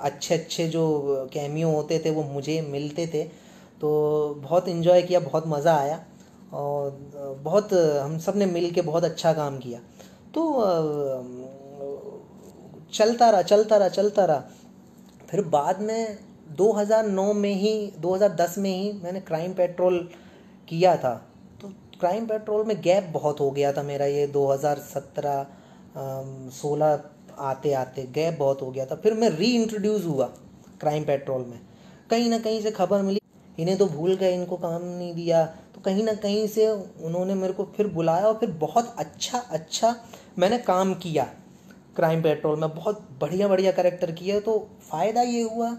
अच्छे जो कैमियो होते थे वो मुझे मिलते थे। तो बहुत इन्जॉय किया, बहुत मज़ा आया और बहुत हम सब ने मिल के बहुत अच्छा काम किया। तो चलता रहा। फिर बाद में 2009 में ही, 2010 में ही मैंने क्राइम पेट्रोल किया था। तो क्राइम पेट्रोल में गैप बहुत हो गया था मेरा, ये 2017-16 आते आते गैप बहुत हो गया था। फिर मैं री इंट्रोड्यूस हुआ क्राइम पेट्रोल में। कहीं ना कहीं से खबर मिली, इन्हें तो भूल गए, इनको काम नहीं दिया। तो कहीं ना कहीं से उन्होंने मेरे को फिर बुलाया और फिर बहुत अच्छा मैंने काम किया क्राइम पेट्रोल में, बहुत बढ़िया बढ़िया कैरेक्टर किया। तो फ़ायदा ये हुआ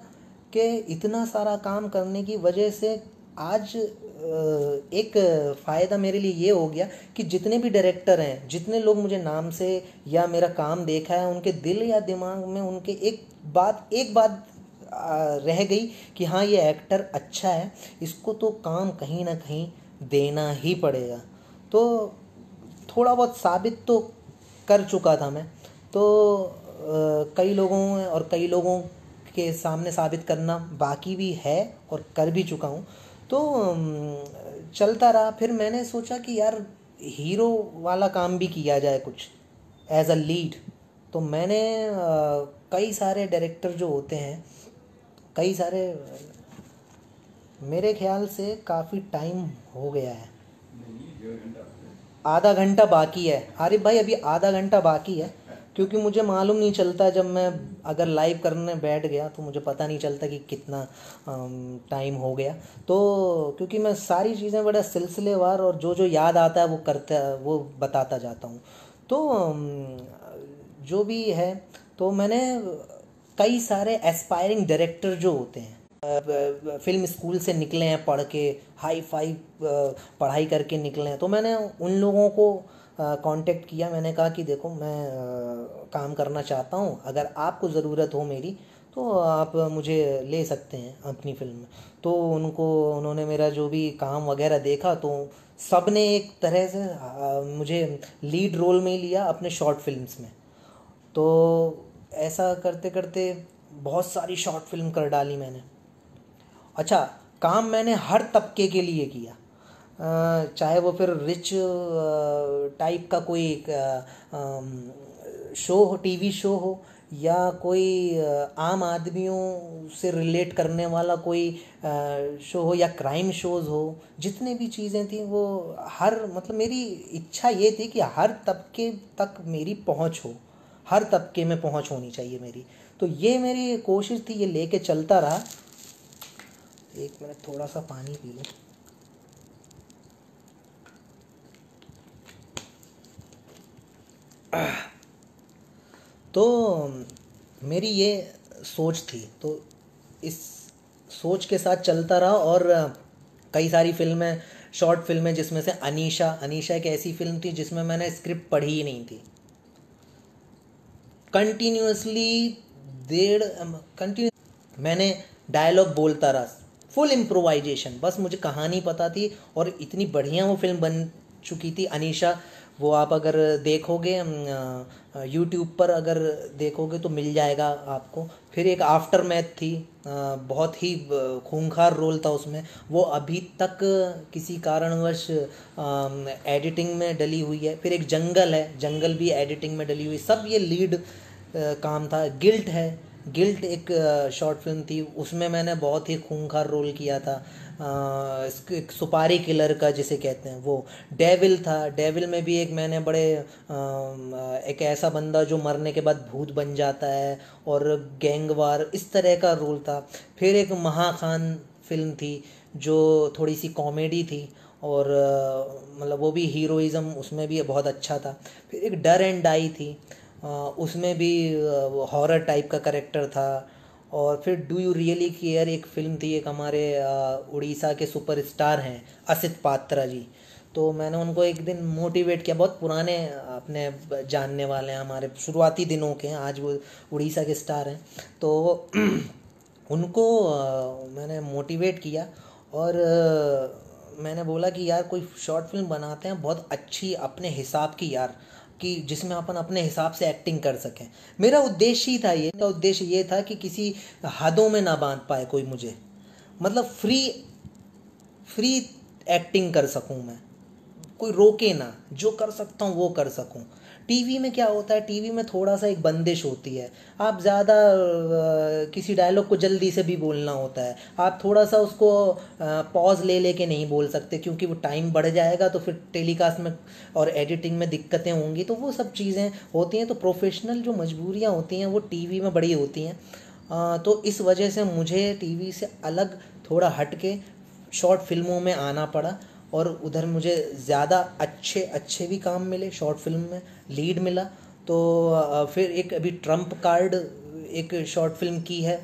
कि इतना सारा काम करने की वजह से आज एक फ़ायदा मेरे लिए ये हो गया कि जितने भी डायरेक्टर हैं, जितने लोग मुझे नाम से या मेरा काम देखा है, उनके दिल या दिमाग में उनके एक बात रह गई कि हाँ ये एक्टर अच्छा है, इसको तो काम कहीं ना कहीं देना ही पड़ेगा। तो थोड़ा बहुत साबित तो कर चुका था मैं। तो कई लोगों के सामने साबित करना बाकी भी है और कर भी चुका हूँ। तो चलता रहा। फिर मैंने सोचा कि यार हीरो वाला काम भी किया जाए कुछ, एज अ लीड। तो मैंने कई सारे डायरेक्टर जो होते हैं, कई सारे, मेरे ख्याल से काफ़ी टाइम हो गया है, आधा घंटा बाकी है आरिफ भाई, अभी आधा घंटा बाकी है। क्योंकि मुझे मालूम नहीं चलता, जब मैं अगर लाइव करने बैठ गया तो मुझे पता नहीं चलता कि कितना टाइम हो गया। तो क्योंकि मैं सारी चीज़ें बड़ा सिलसिलेवार और जो जो याद आता है वो बताता जाता हूँ। तो जो भी है, तो मैंने कई सारे एस्पायरिंग डायरेक्टर जो होते हैं, फिल्म स्कूल से निकले हैं पढ़ के, हाई फाई पढ़ाई करके निकले हैं। तो मैंने उन लोगों को कांटेक्ट किया, मैंने कहा कि देखो मैं काम करना चाहता हूँ, अगर आपको ज़रूरत हो मेरी तो आप मुझे ले सकते हैं अपनी फिल्म में। तो उन्होंने मेरा जो भी काम वगैरह देखा, तो सब ने एक तरह से मुझे लीड रोल में ही लिया अपने शॉर्ट फिल्म्स में। तो ऐसा करते करते बहुत सारी शॉर्ट फिल्म कर डाली मैंने। अच्छा, काम मैंने हर तबके के लिए किया, चाहे वो फिर रिच टाइप का कोई शो हो, टीवी शो हो, या कोई आम आदमियों से रिलेट करने वाला कोई शो हो, या क्राइम शोज़ हो। जितने भी चीज़ें थी वो हर, मतलब मेरी इच्छा ये थी कि हर तबके तक मेरी पहुंच हो, हर तबके में पहुंच होनी चाहिए मेरी। तो ये मेरी कोशिश थी, ये लेके चलता रहा। एक मिनट, थोड़ा सा पानी पी लूँ। तो मेरी ये सोच थी, तो इस सोच के साथ चलता रहा। और कई सारी फिल्में, शॉर्ट फिल्में, जिसमें से अनीशा अनीशा एक ऐसी फिल्म थी जिसमें मैंने स्क्रिप्ट पढ़ी ही नहीं थी। कंटिन्यूसली डेढ़ कंटिन्यू मैंने डायलॉग बोलता रहा, फुल इम्प्रोवाइजेशन, बस मुझे कहानी पता थी। और इतनी बढ़िया वो फिल्म बन चुकी थी अनीशा। वो आप अगर देखोगे यूट्यूब पर, अगर देखोगे तो मिल जाएगा आपको। फिर एक आफ्टर मैथ थी, बहुत ही खूंखार रोल था उसमें, वो अभी तक किसी कारणवश एडिटिंग में डली हुई है। फिर एक जंगल है, जंगल भी एडिटिंग में डली हुई। सब ये लीड काम था। गिल्ट है, गिल्ट एक शॉर्ट फिल्म थी, उसमें मैंने बहुत ही खूंखार रोल किया था, एक सुपारी किलर का जिसे कहते हैं वो। डेविल था, डेविल में भी एक मैंने बड़े एक ऐसा बंदा जो मरने के बाद भूत बन जाता है, और गैंगवार, इस तरह का रोल था। फिर एक महाखान फिल्म थी जो थोड़ी सी कॉमेडी थी, और मतलब वो भी हीरोइज़म उसमें भी बहुत अच्छा था। फिर एक डर एंड डाई थी, उसमें भी हॉरर टाइप का करेक्टर था। और फिर डू यू रियली केयर एक फ़िल्म थी, एक हमारे उड़ीसा के सुपरस्टार हैं असित पात्रा जी। तो मैंने उनको एक दिन मोटिवेट किया, बहुत पुराने अपने जानने वाले हैं, हमारे शुरुआती दिनों के हैं, आज वो उड़ीसा के स्टार हैं। तो उनको मैंने मोटिवेट किया, और मैंने बोला कि यार कोई शॉर्ट फिल्म बनाते हैं बहुत अच्छी अपने हिसाब की यार, कि जिसमें अपन अपने हिसाब से एक्टिंग कर सकें। मेरा उद्देश्य ही था ये, मेरा उद्देश्य ये था कि किसी हदों में ना बांध पाए कोई मुझे, मतलब फ्री फ्री एक्टिंग कर सकूं मैं, कोई रोके ना, जो कर सकता हूँ वो कर सकूँ। टीवी में क्या होता है, टीवी में थोड़ा सा एक बंदिश होती है, आप ज़्यादा किसी डायलॉग को जल्दी से भी बोलना होता है, आप थोड़ा सा उसको पॉज ले लेके नहीं बोल सकते, क्योंकि वो टाइम बढ़ जाएगा तो फिर टेलीकास्ट में और एडिटिंग में दिक्कतें होंगी। तो वो सब चीज़ें होती हैं, तो प्रोफेशनल जो मजबूरियाँ होती हैं वो टीवी में बड़ी होती हैं। तो इस वजह से मुझे टीवी से अलग थोड़ा हट के शॉर्ट फिल्मों में आना पड़ा, और उधर मुझे ज़्यादा अच्छे अच्छे भी काम मिले, शॉर्ट फिल्म में लीड मिला। तो फिर एक अभी ट्रम्प कार्ड एक शॉर्ट फिल्म की है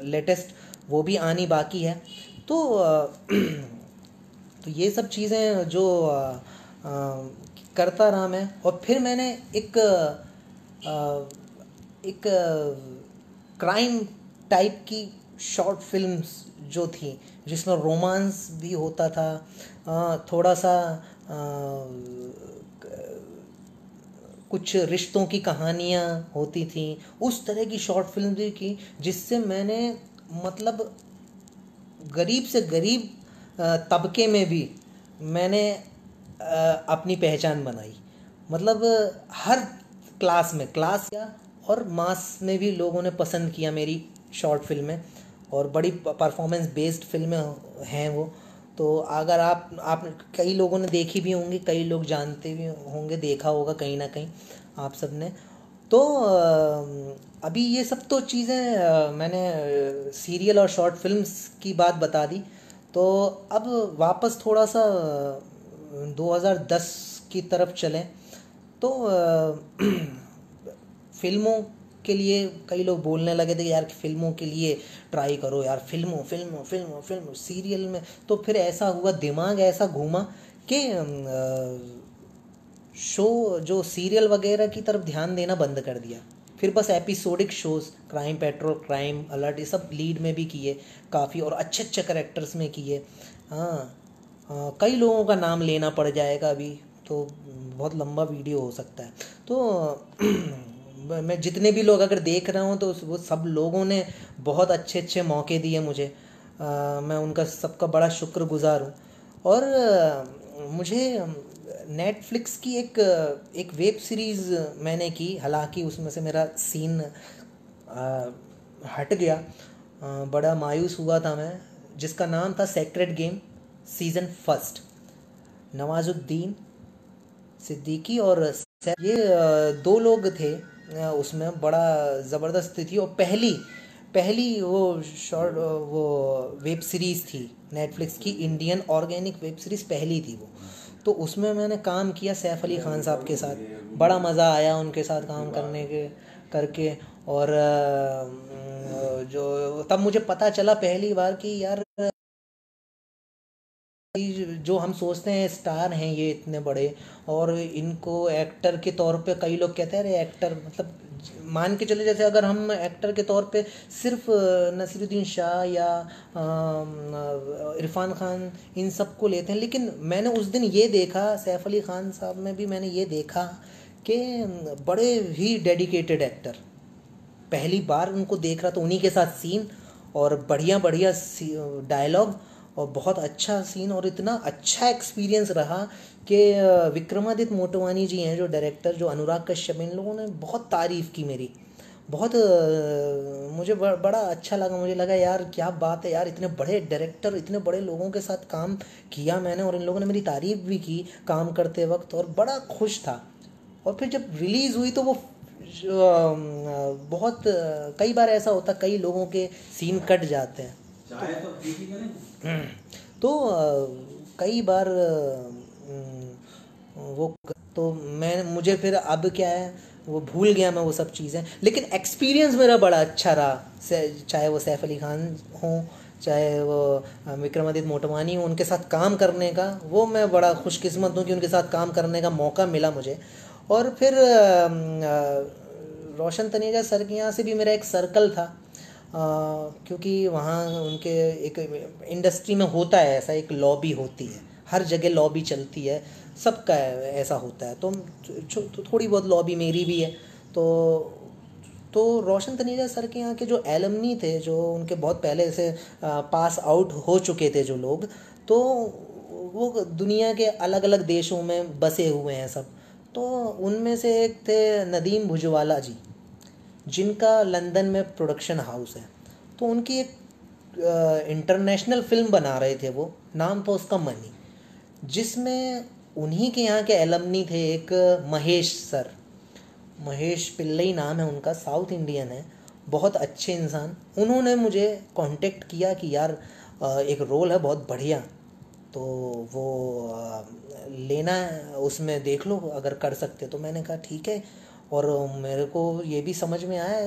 लेटेस्ट, वो भी आनी बाकी है। तो तो ये सब चीज़ें जो करता रहा मैं। और फिर मैंने एक क्राइम टाइप की शॉर्ट फिल्म्स जो थी, जिसमें रोमांस भी होता था, थोड़ा सा कुछ रिश्तों की कहानियाँ होती थी, उस तरह की शॉर्ट फिल्म भी की, जिससे मैंने मतलब गरीब से गरीब तबके में भी मैंने अपनी पहचान बनाई। मतलब हर क्लास में, क्लास या और मास में भी लोगों ने पसंद किया मेरी शॉर्ट फिल्में, और बड़ी परफॉर्मेंस बेस्ड फिल्में हैं वो। तो अगर आप कई लोगों ने देखी भी होंगी, कई लोग जानते भी होंगे, देखा होगा कहीं ना कहीं आप सब ने। तो अभी ये सब तो चीज़ें मैंने सीरियल और शॉर्ट फिल्म्स की बात बता दी। तो अब वापस थोड़ा सा 2010 की तरफ चलें। तो फिल्मों के लिए कई लोग बोलने लगे थे यार फिल्मों के लिए ट्राई करो यार, फिल्मों फिल्मों फिल्मों फिल्म सीरियल में। तो फिर ऐसा हुआ, दिमाग ऐसा घूमा कि शो जो सीरियल वगैरह की तरफ ध्यान देना बंद कर दिया। फिर बस episodic shows, crime petrol, crime alert, ये सब लीड में भी किए काफ़ी, और अच्छे अच्छे करेक्टर्स में किए। हाँ, कई लोगों का नाम लेना पड़ जाएगा अभी, तो बहुत लंबा वीडियो हो सकता है। तो मैं जितने भी लोग अगर देख रहा हूँ तो वो सब लोगों ने बहुत अच्छे अच्छे मौके दिए मुझे। मैं उनका सबका बड़ा शुक्रगुजार हूँ। और मुझे नेटफ्लिक्स की एक वेब सीरीज़ मैंने की, हालांकि उसमें से मेरा सीन हट गया, बड़ा मायूस हुआ था मैं, जिसका नाम था sacred game season first. Nawazuddin Siddiqui और ये दो लोग थे उसमें, बड़ा ज़बरदस्त थी। और पहली पहली वो वेब सीरीज़ थी नेटफ्लिक्स की, इंडियन ऑर्गेनिक वेब सीरीज़ पहली थी वो। तो उसमें मैंने काम किया सैफ अली ख़ान साहब के साथ, बड़ा मज़ा आया उनके साथ काम करके। और जो तब मुझे पता चला पहली बार कि यार जो हम सोचते हैं स्टार हैं ये इतने बड़े, और इनको एक्टर के तौर पे कई लोग कहते हैं अरे एक्टर, मतलब मान के चले जैसे अगर हम एक्टर के तौर पे सिर्फ नसीरुद्दीन शाह या इरफान खान इन सब को लेते हैं, लेकिन मैंने उस दिन ये देखा सैफ अली ख़ान साहब में भी मैंने ये देखा कि बड़े ही डेडिकेटेड एक्टर। पहली बार उनको देख रहा तो उन्हीं के साथ सीन, और बढ़िया बढ़िया डायलॉग, और बहुत अच्छा सीन, और इतना अच्छा एक्सपीरियंस रहा कि विक्रमादित्य मोटवानी जी हैं जो डायरेक्टर, जो अनुराग कश्यप, इन लोगों ने बहुत तारीफ़ की मेरी, बहुत मुझे बड़ा अच्छा लगा। मुझे लगा यार क्या बात है यार, इतने बड़े डायरेक्टर, इतने बड़े लोगों के साथ काम किया मैंने, और इन लोगों ने मेरी तारीफ़ भी की काम करते वक्त, और बड़ा खुश था। और फिर जब रिलीज़ हुई तो वो बहुत कई बार ऐसा होता, कई लोगों के सीन कट जाते हैं, तो कई बार वो, तो मुझे फिर अब क्या है, वो भूल गया मैं वो सब चीज़ें, लेकिन एक्सपीरियंस मेरा बड़ा अच्छा रहा। चाहे वो सैफ अली खान हो, चाहे वो विक्रमादित्य मोटवानी हो, उनके साथ काम करने का वो मैं बड़ा खुशकिस्मत हूँ कि उनके साथ काम करने का मौका मिला मुझे। और फिर रोशन तनेजा सर के यहाँ से भी मेरा एक सर्कल था, क्योंकि वहाँ उनके एक इंडस्ट्री में होता है ऐसा, एक लॉबी होती है, हर जगह लॉबी चलती है, सबका ऐसा होता है। तो थोड़ी बहुत लॉबी मेरी भी है। तो रोशन तनेजा सर के यहाँ के जो एलमनी थे, जो उनके बहुत पहले से पास आउट हो चुके थे जो लोग, तो वो दुनिया के अलग अलग देशों में बसे हुए हैं सब। तो उनमें से एक थे नदीम भुजवाला जी, जिनका लंदन में प्रोडक्शन हाउस है। तो उनकी एक इंटरनेशनल फिल्म बना रहे थे वो, नाम था उसका मनी, जिसमें उन्हीं के यहाँ के एलमनी थे एक महेश सर, महेश पिल्लई नाम है उनका, साउथ इंडियन है, बहुत अच्छे इंसान। उन्होंने मुझे कांटेक्ट किया कि यार एक रोल है बहुत बढ़िया, तो वो लेना है, उसमें देख लो अगर कर सकते। तो मैंने कहा ठीक है, और मेरे को ये भी समझ में आया,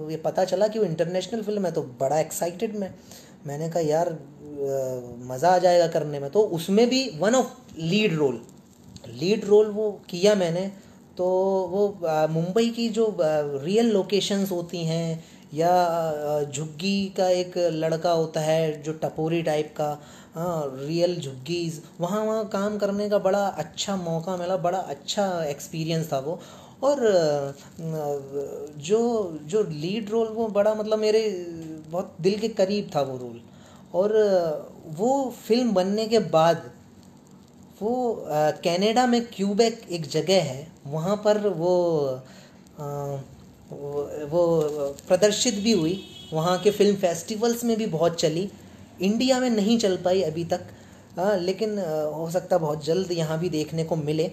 ये पता चला कि वो इंटरनेशनल फिल्म है, तो बड़ा एक्साइटेड मैंने कहा यार मज़ा आ जाएगा करने में। तो उसमें भी वन ऑफ लीड रोल वो किया मैंने। तो वो मुंबई की जो रियल लोकेशंस होती हैं, या झुग्गी का एक लड़का होता है जो टपोरी टाइप का, हाँ रियल झुग्गीज़, वहाँ काम करने का बड़ा अच्छा मौका मिला, बड़ा अच्छा एक्सपीरियंस था वो। और जो जो लीड रोल वो बड़ा मतलब मेरे बहुत दिल के करीब था वो रोल। और वो फिल्म बनने के बाद वो कनाडा में क्यूबेक एक जगह है, वहाँ पर आ, वो प्रदर्शित भी हुई, वहाँ के फिल्म फेस्टिवल्स में भी बहुत चली। इंडिया में नहीं चल पाई अभी तक, लेकिन हो सकता बहुत जल्द यहाँ भी देखने को मिले।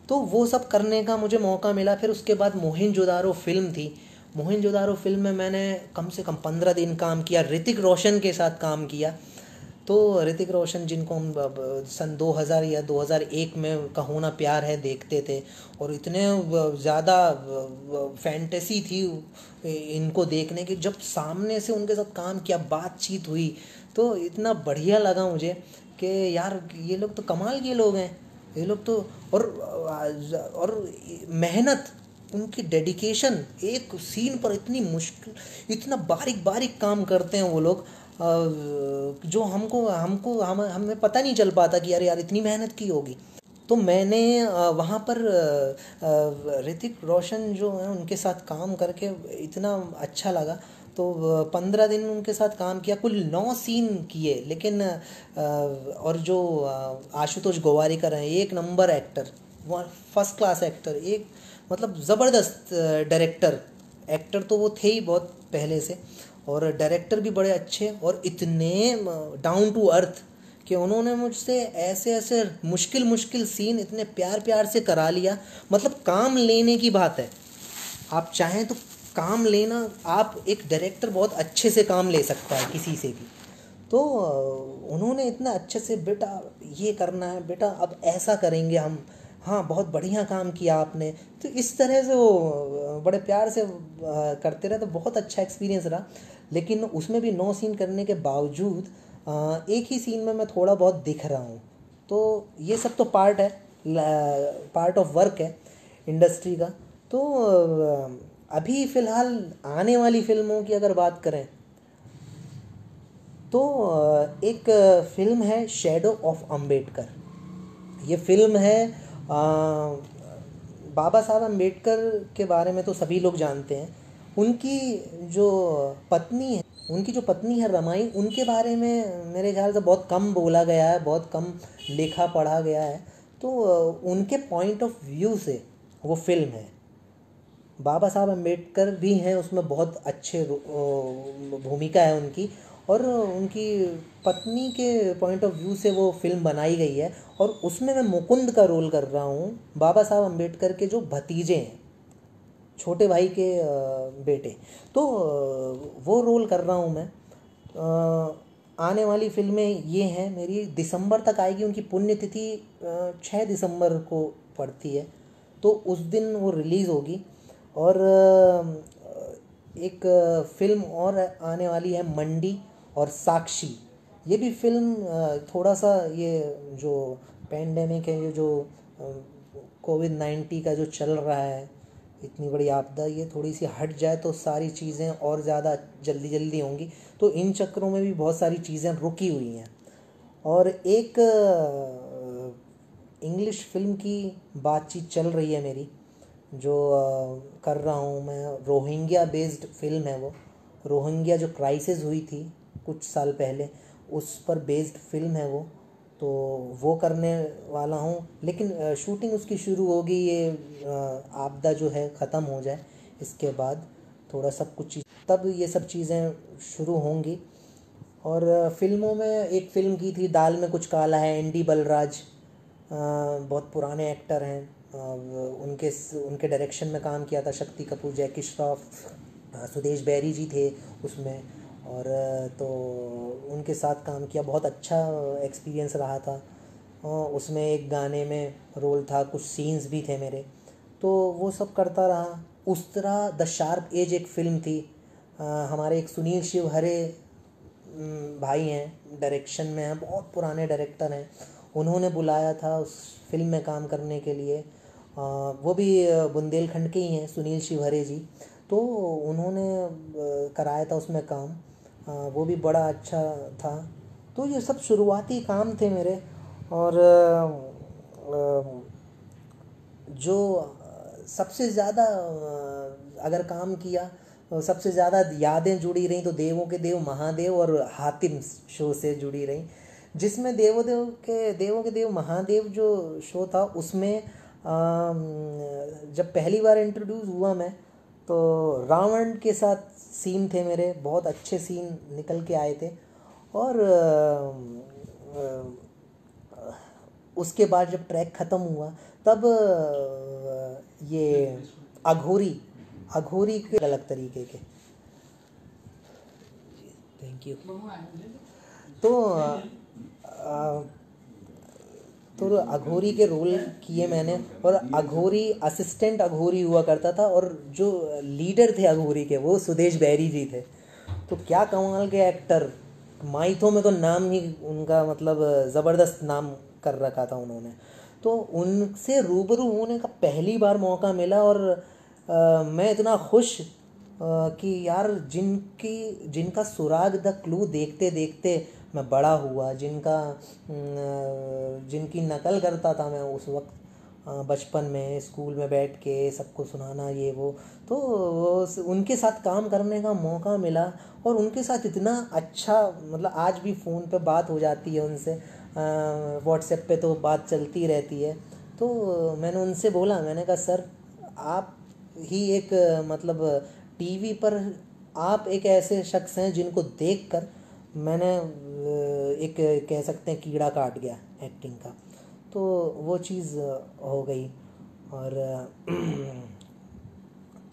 तो वो सब करने का मुझे मौका मिला। फिर उसके बाद मोहिंजोदारो फिल्म थी, मोहिंजोदारो फिल्म में मैंने कम से कम 15 दिन काम किया, ऋतिक रोशन के साथ काम किया। तो ऋतिक रोशन जिनको हम सन 2000 या 2001 में कहो ना प्यार है देखते थे, और इतने ज़्यादा फैंटेसी थी इनको देखने की, जब सामने से उनके साथ काम किया, बातचीत हुई, तो इतना बढ़िया लगा मुझे कि यार ये लोग तो कमाल के लोग हैं, ये लोग तो। और मेहनत, उनकी डेडिकेशन, एक सीन पर इतनी मुश्किल, इतना बारीक बारीक काम करते हैं वो लोग, जो हमको हमको हम हमें पता नहीं चल पाता कि यार इतनी मेहनत की होगी। तो मैंने वहाँ पर ऋतिक रोशन जो है उनके साथ काम करके इतना अच्छा लगा। तो 15 दिन उनके साथ काम किया, कुल 9 सीन किए, लेकिन और जो आशुतोष गोवारिकर हैं, एक number actor, first class actor, एक मतलब ज़बरदस्त डायरेक्टर। एक्टर तो वो थे ही बहुत पहले से, और डायरेक्टर भी बड़े अच्छे, और इतने डाउन टू अर्थ कि उन्होंने मुझसे ऐसे ऐसे मुश्किल मुश्किल सीन इतने प्यार प्यार से करा लिया। मतलब काम लेने की बात है, आप चाहें तो काम लेना, आप एक डायरेक्टर बहुत अच्छे से काम ले सकता है किसी से भी। तो उन्होंने इतना अच्छे से, बेटा ये करना है, बेटा अब ऐसा करेंगे हम, हाँ बहुत बढ़िया काम किया आपने, तो इस तरह से वो बड़े प्यार से करते रहे, तो बहुत अच्छा एक्सपीरियंस रहा। लेकिन उसमें भी 9 सीन करने के बावजूद एक ही सीन में मैं थोड़ा बहुत दिख रहा हूँ। तो ये सब तो पार्ट है, पार्ट ऑफ वर्क है इंडस्ट्री का। तो अभी फ़िलहाल आने वाली फ़िल्मों की अगर बात करें, तो एक फ़िल्म है शैडो ऑफ अम्बेडकर। ये फ़िल्म है, बाबा साहब अम्बेडकर के बारे में तो सभी लोग जानते हैं। उनकी जो पत्नी है, उनकी जो पत्नी है रमाई, उनके बारे में मेरे ख्याल से बहुत कम बोला गया है, बहुत कम लिखा पढ़ा गया है। तो उनके पॉइंट ऑफ व्यू से वो फिल्म है। बाबा साहब अम्बेडकर भी हैं उसमें, बहुत अच्छे भूमिका है उनकी, और उनकी पत्नी के पॉइंट ऑफ व्यू से वो फिल्म बनाई गई है। और उसमें मैं मुकुंद का रोल कर रहा हूँ, बाबा साहब अम्बेडकर के जो भतीजे हैं, छोटे भाई के बेटे। तो वो रोल कर रहा हूँ मैं। आने वाली फिल्में ये हैं मेरी, दिसंबर तक आएगी। उनकी पुण्यतिथि 6 दिसंबर को पड़ती है, तो उस दिन वो रिलीज़ होगी। और एक फ़िल्म और आने वाली है, मंडी और साक्षी। ये भी फिल्म थोड़ा सा, ये जो पेंडेमिक है, ये जो कोविड-19 का जो चल रहा है, इतनी बड़ी आपदा, ये थोड़ी सी हट जाए तो सारी चीज़ें और ज़्यादा जल्दी जल्दी होंगी। तो इन चक्करों में भी बहुत सारी चीज़ें रुकी हुई हैं। और एक इंग्लिश फिल्म की बातचीत चल रही है मेरी, जो कर रहा हूँ मैं। रोहिंग्या बेस्ड फिल्म है वो, रोहिंग्या जो क्राइसिस हुई थी कुछ साल पहले, उस पर बेस्ड फिल्म है वो। तो वो करने वाला हूँ, लेकिन शूटिंग उसकी शुरू होगी, ये आपदा जो है ख़त्म हो जाए इसके बाद, थोड़ा सब कुछ तब ये सब चीज़ें शुरू होंगी। और फिल्मों में एक फ़िल्म की थी, दाल में कुछ काला है, एन डी बलराज, बहुत पुराने एक्टर हैं, उनके उनके डायरेक्शन में काम किया था शक्ति कपूर, जैकी श्रॉफ, सुदेश बैरी जी थे उसमें। और तो उनके साथ काम किया, बहुत अच्छा एक्सपीरियंस रहा था। उसमें एक गाने में रोल था, कुछ सीन्स भी थे मेरे, तो वो सब करता रहा। उस्तरा द शार्प एज एक फ़िल्म थी, हमारे एक सुनील शिवहरे भाई हैं, डायरेक्शन में हैं, बहुत पुराने डायरेक्टर हैं। उन्होंने बुलाया था उस फिल्म में काम करने के लिए। वो भी बुंदेलखंड के ही हैं, सुनील शिवहरे जी। तो उन्होंने कराया था उसमें काम, वो भी बड़ा अच्छा था। तो ये सब शुरुआती काम थे मेरे। और जो सबसे ज़्यादा अगर काम किया, सबसे ज़्यादा यादें जुड़ी रहीं तो देवों के देव महादेव और हातिम शो से जुड़ी रहीं, जिसमें देवों के देव महादेव जो शो था, उसमें जब पहली बार इंट्रोड्यूस हुआ मैं, तो रावण के साथ सीन थे मेरे, बहुत अच्छे सीन निकल के आए थे। और उसके बाद जब ट्रैक ख़त्म हुआ, तब ये अघोरी के अलग तरीके के। Thank you. तो अ, तो अघोरी के रोल किए मैंने, और अघोरी असिस्टेंट अघोरी हुआ करता था, और जो लीडर थे अघोरी के वो सुदेश बैरी जी थे। तो क्या कमाल के एक्टर, माइथो में तो नाम ही उनका मतलब ज़बरदस्त नाम कर रखा था उन्होंने। तो उनसे रूबरू होने का पहली बार मौका मिला, और मैं इतना खुश कि यार जिनका सुराग द क्लू देखते देखते मैं बड़ा हुआ, जिनकी नकल करता था मैं उस वक्त बचपन में स्कूल में बैठ के सबको सुनाना ये वो। तो उनके साथ काम करने का मौका मिला, और उनके साथ इतना अच्छा, मतलब आज भी फ़ोन पे बात हो जाती है उनसे, व्हाट्सएप पे तो बात चलती रहती है। तो मैंने उनसे बोला, मैंने कहा सर आप ही एक मतलब टीवी पर आप एक ऐसे शख्स हैं जिनको देखकर मैंने एक कह सकते हैं कीड़ा काट गया एक्टिंग का। तो वो चीज़ हो गई। और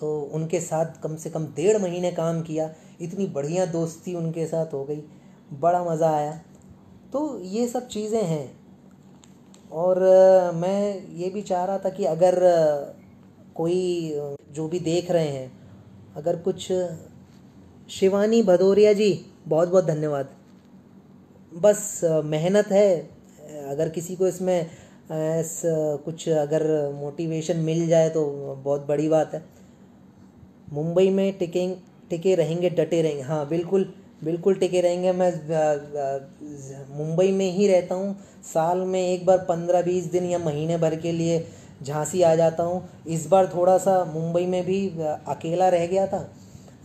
तो उनके साथ कम से कम 1.5 महीने काम किया, इतनी बढ़िया दोस्ती उनके साथ हो गई, बड़ा मज़ा आया। तो ये सब चीज़ें हैं। और मैं ये भी चाह रहा था कि अगर कोई जो भी देख रहे हैं, अगर कुछ, शिवानी भदौरिया जी बहुत बहुत धन्यवाद। बस मेहनत है, अगर किसी को इसमें कुछ अगर मोटिवेशन मिल जाए तो बहुत बड़ी बात है। मुंबई में टिके रहेंगे, डटे रहेंगे, हाँ बिल्कुल बिल्कुल टिके रहेंगे। मैं मुंबई में ही रहता हूँ, साल में एक बार 15-20 दिन या महीने भर के लिए झांसी आ जाता हूँ। इस बार थोड़ा सा मुंबई में भी अकेला रह गया था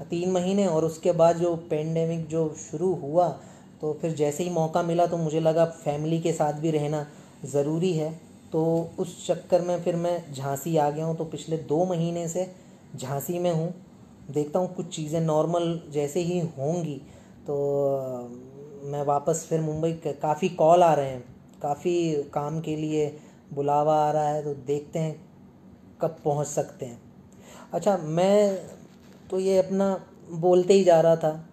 3 महीने, और उसके बाद जो पेंडेमिक जो शुरू हुआ, तो फिर जैसे ही मौका मिला तो मुझे लगा फैमिली के साथ भी रहना ज़रूरी है। तो उस चक्कर में फिर मैं झांसी आ गया हूँ। तो पिछले 2 महीने से झांसी में हूँ। देखता हूँ कुछ चीज़ें नॉर्मल जैसे ही होंगी तो मैं वापस फिर मुंबई, काफ़ी कॉल आ रहे हैं, काफ़ी काम के लिए बुलावा आ रहा है, तो देखते हैं कब पहुँच सकते हैं। अच्छा, मैं तो ये अपना बोलते ही जा रहा था।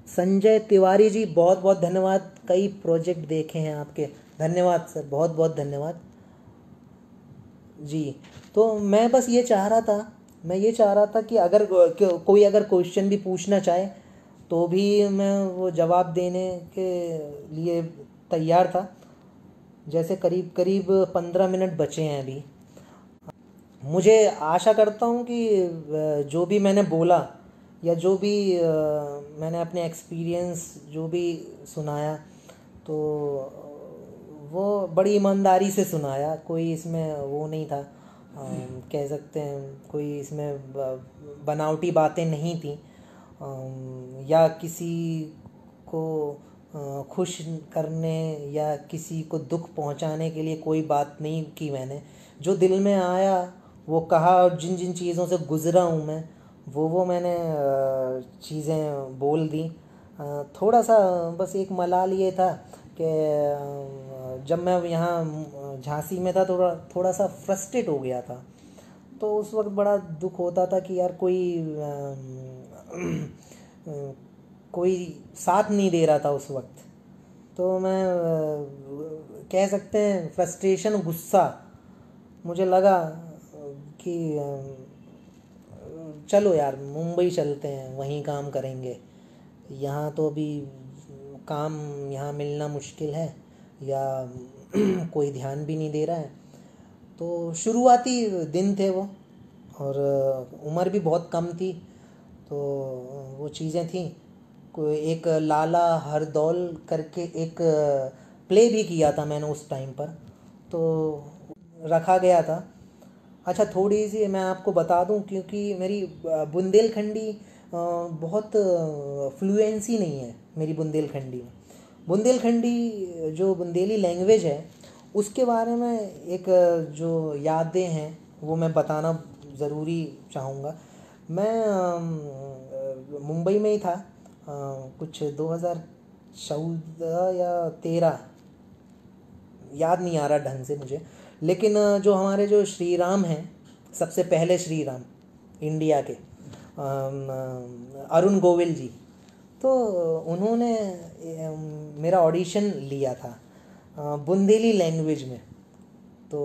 संजय तिवारी जी बहुत बहुत धन्यवाद, कई प्रोजेक्ट देखे हैं आपके, धन्यवाद सर, बहुत बहुत धन्यवाद जी। तो मैं बस ये चाह रहा था, मैं ये चाह रहा था कि अगर कोई अगर क्वेश्चन भी पूछना चाहे तो भी मैं वो जवाब देने के लिए तैयार था। जैसे करीब करीब 15 मिनट बचे हैं अभी। मुझे आशा करता हूँ कि जो भी मैंने बोला, या जो भी मैंने अपने एक्सपीरियंस जो भी सुनाया, तो वो बड़ी ईमानदारी से सुनाया, कोई इसमें वो नहीं था, कह सकते हैं कोई इसमें बनावटी बातें नहीं थी, या किसी को खुश करने या किसी को दुख पहुंचाने के लिए कोई बात नहीं की मैंने। जो दिल में आया वो कहा, और जिन जिन चीज़ों से गुज़रा हूँ मैं वो मैंने चीज़ें बोल दी। थोड़ा सा बस एक मलाल ये था कि जब मैं यहाँ झांसी में था थोड़ा सा फ्रस्ट्रेट हो गया था। तो उस वक्त बड़ा दुख होता था कि यार कोई साथ नहीं दे रहा था उस वक्त। तो मैं कह सकते हैं फ्रस्ट्रेशन, गुस्सा, मुझे लगा कि चलो यार मुंबई चलते हैं, वहीं काम करेंगे, यहाँ तो अभी काम यहाँ मिलना मुश्किल है, या कोई ध्यान भी नहीं दे रहा है। तो शुरुआती दिन थे वो, और उम्र भी बहुत कम थी, तो वो चीज़ें थी। कोई एक लाला हरदौल करके एक प्ले भी किया था मैंने उस टाइम पर, तो रखा गया था। अच्छा, थोड़ी सी मैं आपको बता दूं, क्योंकि मेरी बुंदेलखंडी बहुत फ्लुएंसी नहीं है मेरी बुंदेलखंडी में। बुंदेलखंडी जो बुंदेली लैंग्वेज है उसके बारे में एक जो यादें हैं वो मैं बताना ज़रूरी चाहूँगा। मैं मुंबई में ही था, कुछ 2014 या 13, याद नहीं आ रहा ढंग से मुझे, लेकिन जो हमारे जो श्री राम हैं, सबसे पहले श्री राम इंडिया के, अरुण गोविल जी, तो उन्होंने मेरा ऑडिशन लिया था बुंदेली लैंग्वेज में। तो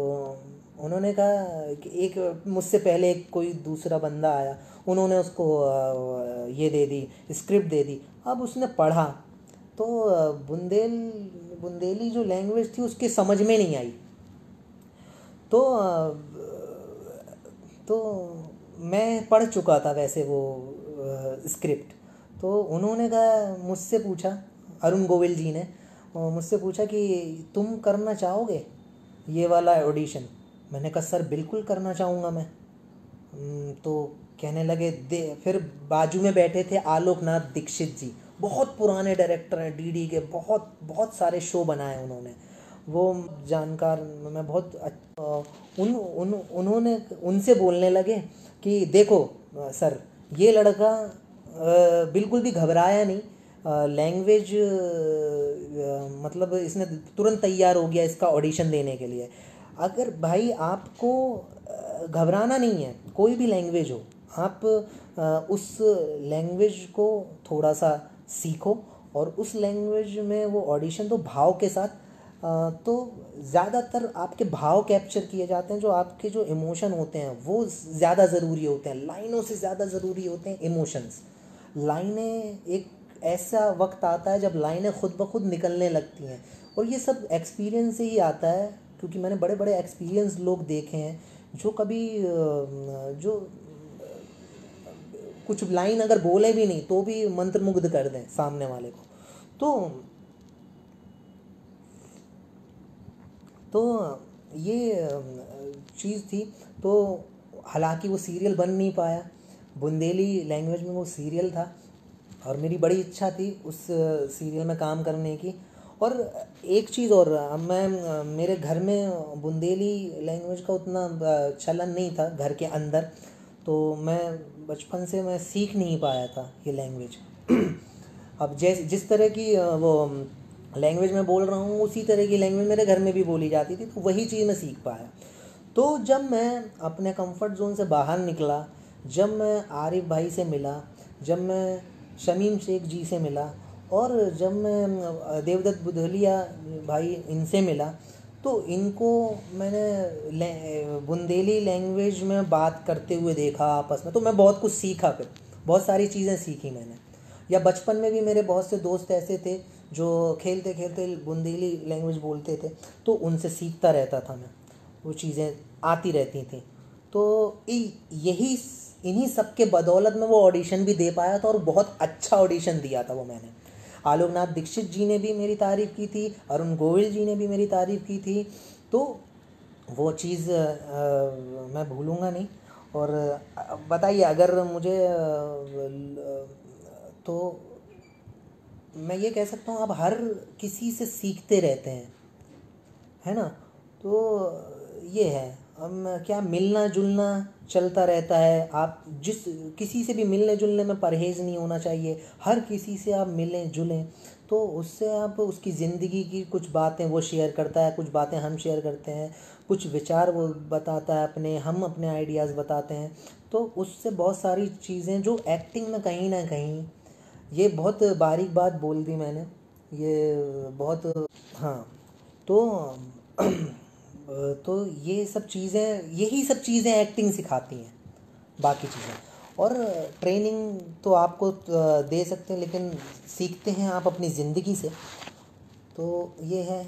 उन्होंने कहा कि एक मुझसे पहले एक कोई दूसरा बंदा आया, उन्होंने उसको ये दे दी, स्क्रिप्ट दे दी। अब उसने पढ़ा तो बुंदेली जो लैंग्वेज थी उसके समझ में नहीं आई। तो तो मैं पढ़ चुका था वैसे वो स्क्रिप्ट। तो उन्होंने कहा, मुझसे पूछा, अरुण गोविल जी ने मुझसे पूछा कि तुम करना चाहोगे ये वाला ऑडिशन। मैंने कहा सर बिल्कुल करना चाहूँगा मैं। तो कहने लगे दे। फिर बाजू में बैठे थे आलोकनाथ दीक्षित जी, बहुत पुराने डायरेक्टर हैं डीडी के, बहुत बहुत सारे शो बनाए उन्होंने, वो जानकार। मैं बहुत उन्होंने उनसे बोलने लगे कि देखो सर, ये लड़का बिल्कुल भी घबराया नहीं, लैंग्वेज मतलब इसने तुरंत तैयार हो गया इसका ऑडिशन देने के लिए। अगर भाई आपको घबराना नहीं है, कोई भी लैंग्वेज हो, आप उस लैंग्वेज को थोड़ा सा सीखो और उस लैंग्वेज में वो ऑडिशन तो भाव के साथ। तो ज़्यादातर आपके भाव कैप्चर किए जाते हैं, जो आपके जो इमोशन होते हैं वो ज़्यादा ज़रूरी होते हैं, लाइनों से ज़्यादा ज़रूरी होते हैं इमोशंस। लाइनें एक ऐसा वक्त आता है जब लाइनें खुद ब खुद निकलने लगती हैं, और ये सब एक्सपीरियंस से ही आता है, क्योंकि मैंने बड़े बड़े एक्सपीरियंस लोग देखे हैं जो कभी जो कुछ लाइन अगर बोले भी नहीं तो भी मंत्रमुग्ध कर दें सामने वाले को। तो ये चीज़ थी। तो हालांकि वो सीरियल बन नहीं पाया, बुंदेली लैंग्वेज में वो सीरियल था, और मेरी बड़ी इच्छा थी उस सीरियल में काम करने की। और एक चीज़ और, मेरे घर में बुंदेली लैंग्वेज का उतना चलन नहीं था घर के अंदर, तो मैं बचपन से मैं सीख नहीं पाया था ये लैंग्वेज। अब जिस तरह की वो लैंग्वेज में बोल रहा हूँ उसी तरह की लैंग्वेज मेरे घर में भी बोली जाती थी, तो वही चीज़ मैं सीख पाया। तो जब मैं अपने कंफर्ट जोन से बाहर निकला, जब मैं आरिफ भाई से मिला, जब मैं शमीम शेख जी से मिला, और जब मैं देवदत्त बुधलिया भाई इनसे मिला, तो इनको मैंने बुंदेली लैंग्वेज में बात करते हुए देखा आपस में, तो मैं बहुत कुछ सीखा, फिर बहुत सारी चीज़ें सीखी मैंने। या बचपन में भी मेरे बहुत से दोस्त ऐसे थे जो खेलते खेलते बुंदेली लैंग्वेज बोलते थे, तो उनसे सीखता रहता था मैं, वो चीज़ें आती रहती थी। तो यही इन्हीं सब के बदौलत में वो ऑडिशन भी दे पाया था, और बहुत अच्छा ऑडिशन दिया था वो मैंने। आलोकनाथ दीक्षित जी ने भी मेरी तारीफ़ की थी, अरुण गोविल जी ने भी मेरी तारीफ़ की थी। तो वो चीज़ मैं भूलूँगा नहीं। और बताइए, अगर मुझे तो मैं ये कह सकता हूँ आप हर किसी से सीखते रहते हैं, है ना। तो ये है, हम क्या, मिलना जुलना चलता रहता है। आप जिस किसी से भी मिलने जुलने में परहेज़ नहीं होना चाहिए, हर किसी से आप मिलें जुलें, तो उससे आप उसकी ज़िंदगी की कुछ बातें वो शेयर करता है, कुछ बातें हम शेयर करते हैं, कुछ विचार वो बताता है अपने, हम अपने आइडियाज़ बताते हैं। तो उससे बहुत सारी चीज़ें जो एक्टिंग में कहीं ना कहीं, ये बहुत बारीक बात बोल दी मैंने, ये बहुत, हाँ। तो तो ये सब चीज़ें, यही सब चीज़ें एक्टिंग सिखाती हैं, बाकी चीज़ें। और ट्रेनिंग तो आपको दे सकते हैं, लेकिन सीखते हैं आप अपनी ज़िंदगी से। तो ये है।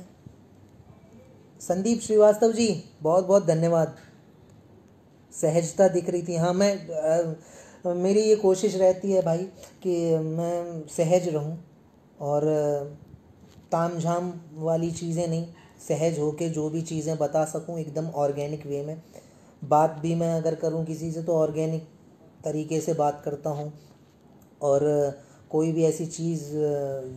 संदीप श्रीवास्तव जी, बहुत बहुत धन्यवाद। सहजता दिख रही थी, हाँ। मेरी ये कोशिश रहती है भाई कि मैं सहज रहूं, और ताम झाम वाली चीज़ें नहीं, सहज होके जो भी चीज़ें बता सकूं एकदम ऑर्गेनिक वे में। बात भी मैं अगर करूं किसी से तो ऑर्गेनिक तरीके से बात करता हूं, और कोई भी ऐसी चीज़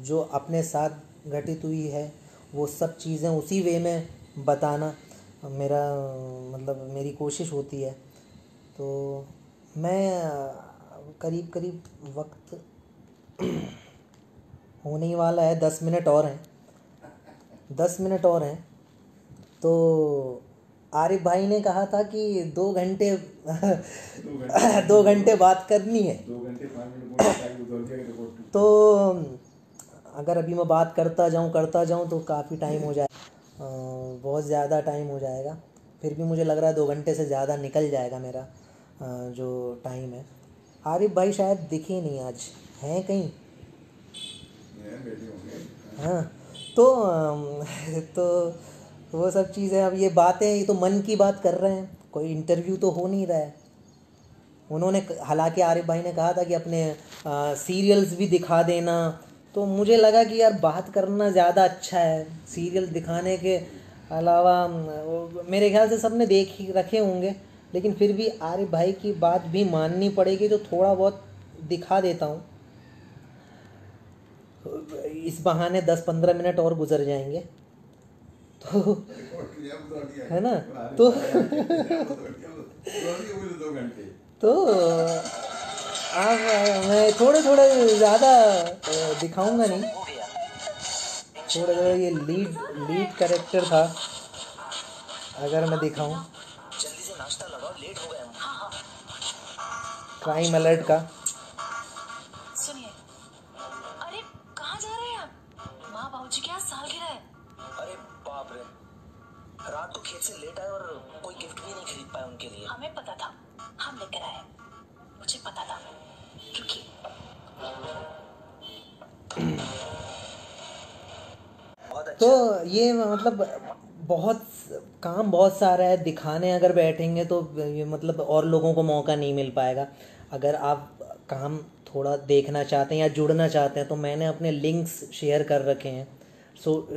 जो अपने साथ घटित हुई है वो सब चीज़ें उसी वे में बताना मेरा मतलब मेरी कोशिश होती है। तो मैं करीब करीब वक्त होने ही वाला है, 10 मिनट और हैं, 10 मिनट और हैं। तो आरिफ भाई ने कहा था कि 2 घंटे 2 घंटे बात करनी है। 2 घंटे 5 मिनट तो अगर अभी मैं बात करता जाऊँ तो काफ़ी टाइम हो जाए, बहुत ज़्यादा टाइम हो जाएगा। फिर भी मुझे लग रहा है 2 घंटे से ज़्यादा निकल जाएगा मेरा जो टाइम है। आरिफ भाई शायद दिखे नहीं आज, हैं कहीं? हाँ। तो वो सब चीज़ें, अब ये बातें, ये तो मन की बात कर रहे हैं, कोई इंटरव्यू तो हो नहीं रहा है। उन्होंने हालांकि आरिफ भाई ने कहा था कि अपने सीरियल्स भी दिखा देना, तो मुझे लगा कि यार बात करना ज़्यादा अच्छा है। सीरियल दिखाने के अलावा मेरे ख्याल से सबने देख ही रखे होंगे, लेकिन फिर भी आरिफ भाई की बात भी माननी पड़ेगी, तो थोड़ा बहुत दिखा देता हूँ। इस बहाने 10-15 मिनट और गुजर जाएंगे, तो है ना। तो तो अब मैं थोड़े थोड़े ज़्यादा दिखाऊंगा नहीं, थोड़ा थोड़ा ये लीड कैरेक्टर था अगर मैं दिखाऊं। जल्दी से नाश्ता लगाओ, लेट हो गए हम। हाँ। क्राइम अलर्ट का। सुनिए, अरे कहाँ जा रहे हैं आप? माँ बाबूजी की आज सालगिरह है। अरे बाप रे, रात को खेत से लेट आए और कोई गिफ्ट भी नहीं खरीद पाए उनके लिए। हमें पता था, हम लेकर आए, मुझे पता था। रुकिए। बहुत अच्छा। तो ये मतलब बहुत सारा है, दिखाने अगर बैठेंगे तो ये मतलब और लोगों को मौका नहीं मिल पाएगा। अगर आप काम थोड़ा देखना चाहते हैं या जुड़ना चाहते हैं, तो मैंने अपने लिंक्स शेयर कर रखे हैं।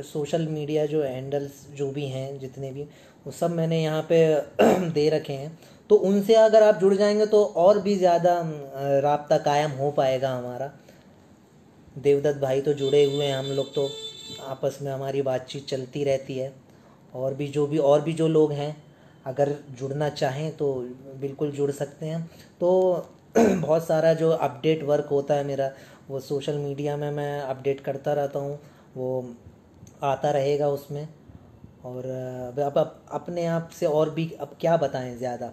सोशल मीडिया जो हैंडल्स जो भी हैं, जितने भी, वो सब मैंने यहाँ पे दे रखे हैं। तो उनसे अगर आप जुड़ जाएंगे तो और भी ज़्यादा राब्ता कायम हो पाएगा हमारा। देवदत्त भाई तो जुड़े हुए हैं, हम लोग तो आपस में हमारी बातचीत चलती रहती है। और भी जो लोग हैं, अगर जुड़ना चाहें तो बिल्कुल जुड़ सकते हैं। तो बहुत सारा जो अपडेट वर्क होता है मेरा, वो सोशल मीडिया में मैं अपडेट करता रहता हूँ, वो आता रहेगा उसमें। और अब अपने आप से और भी अब क्या बताएं ज़्यादा,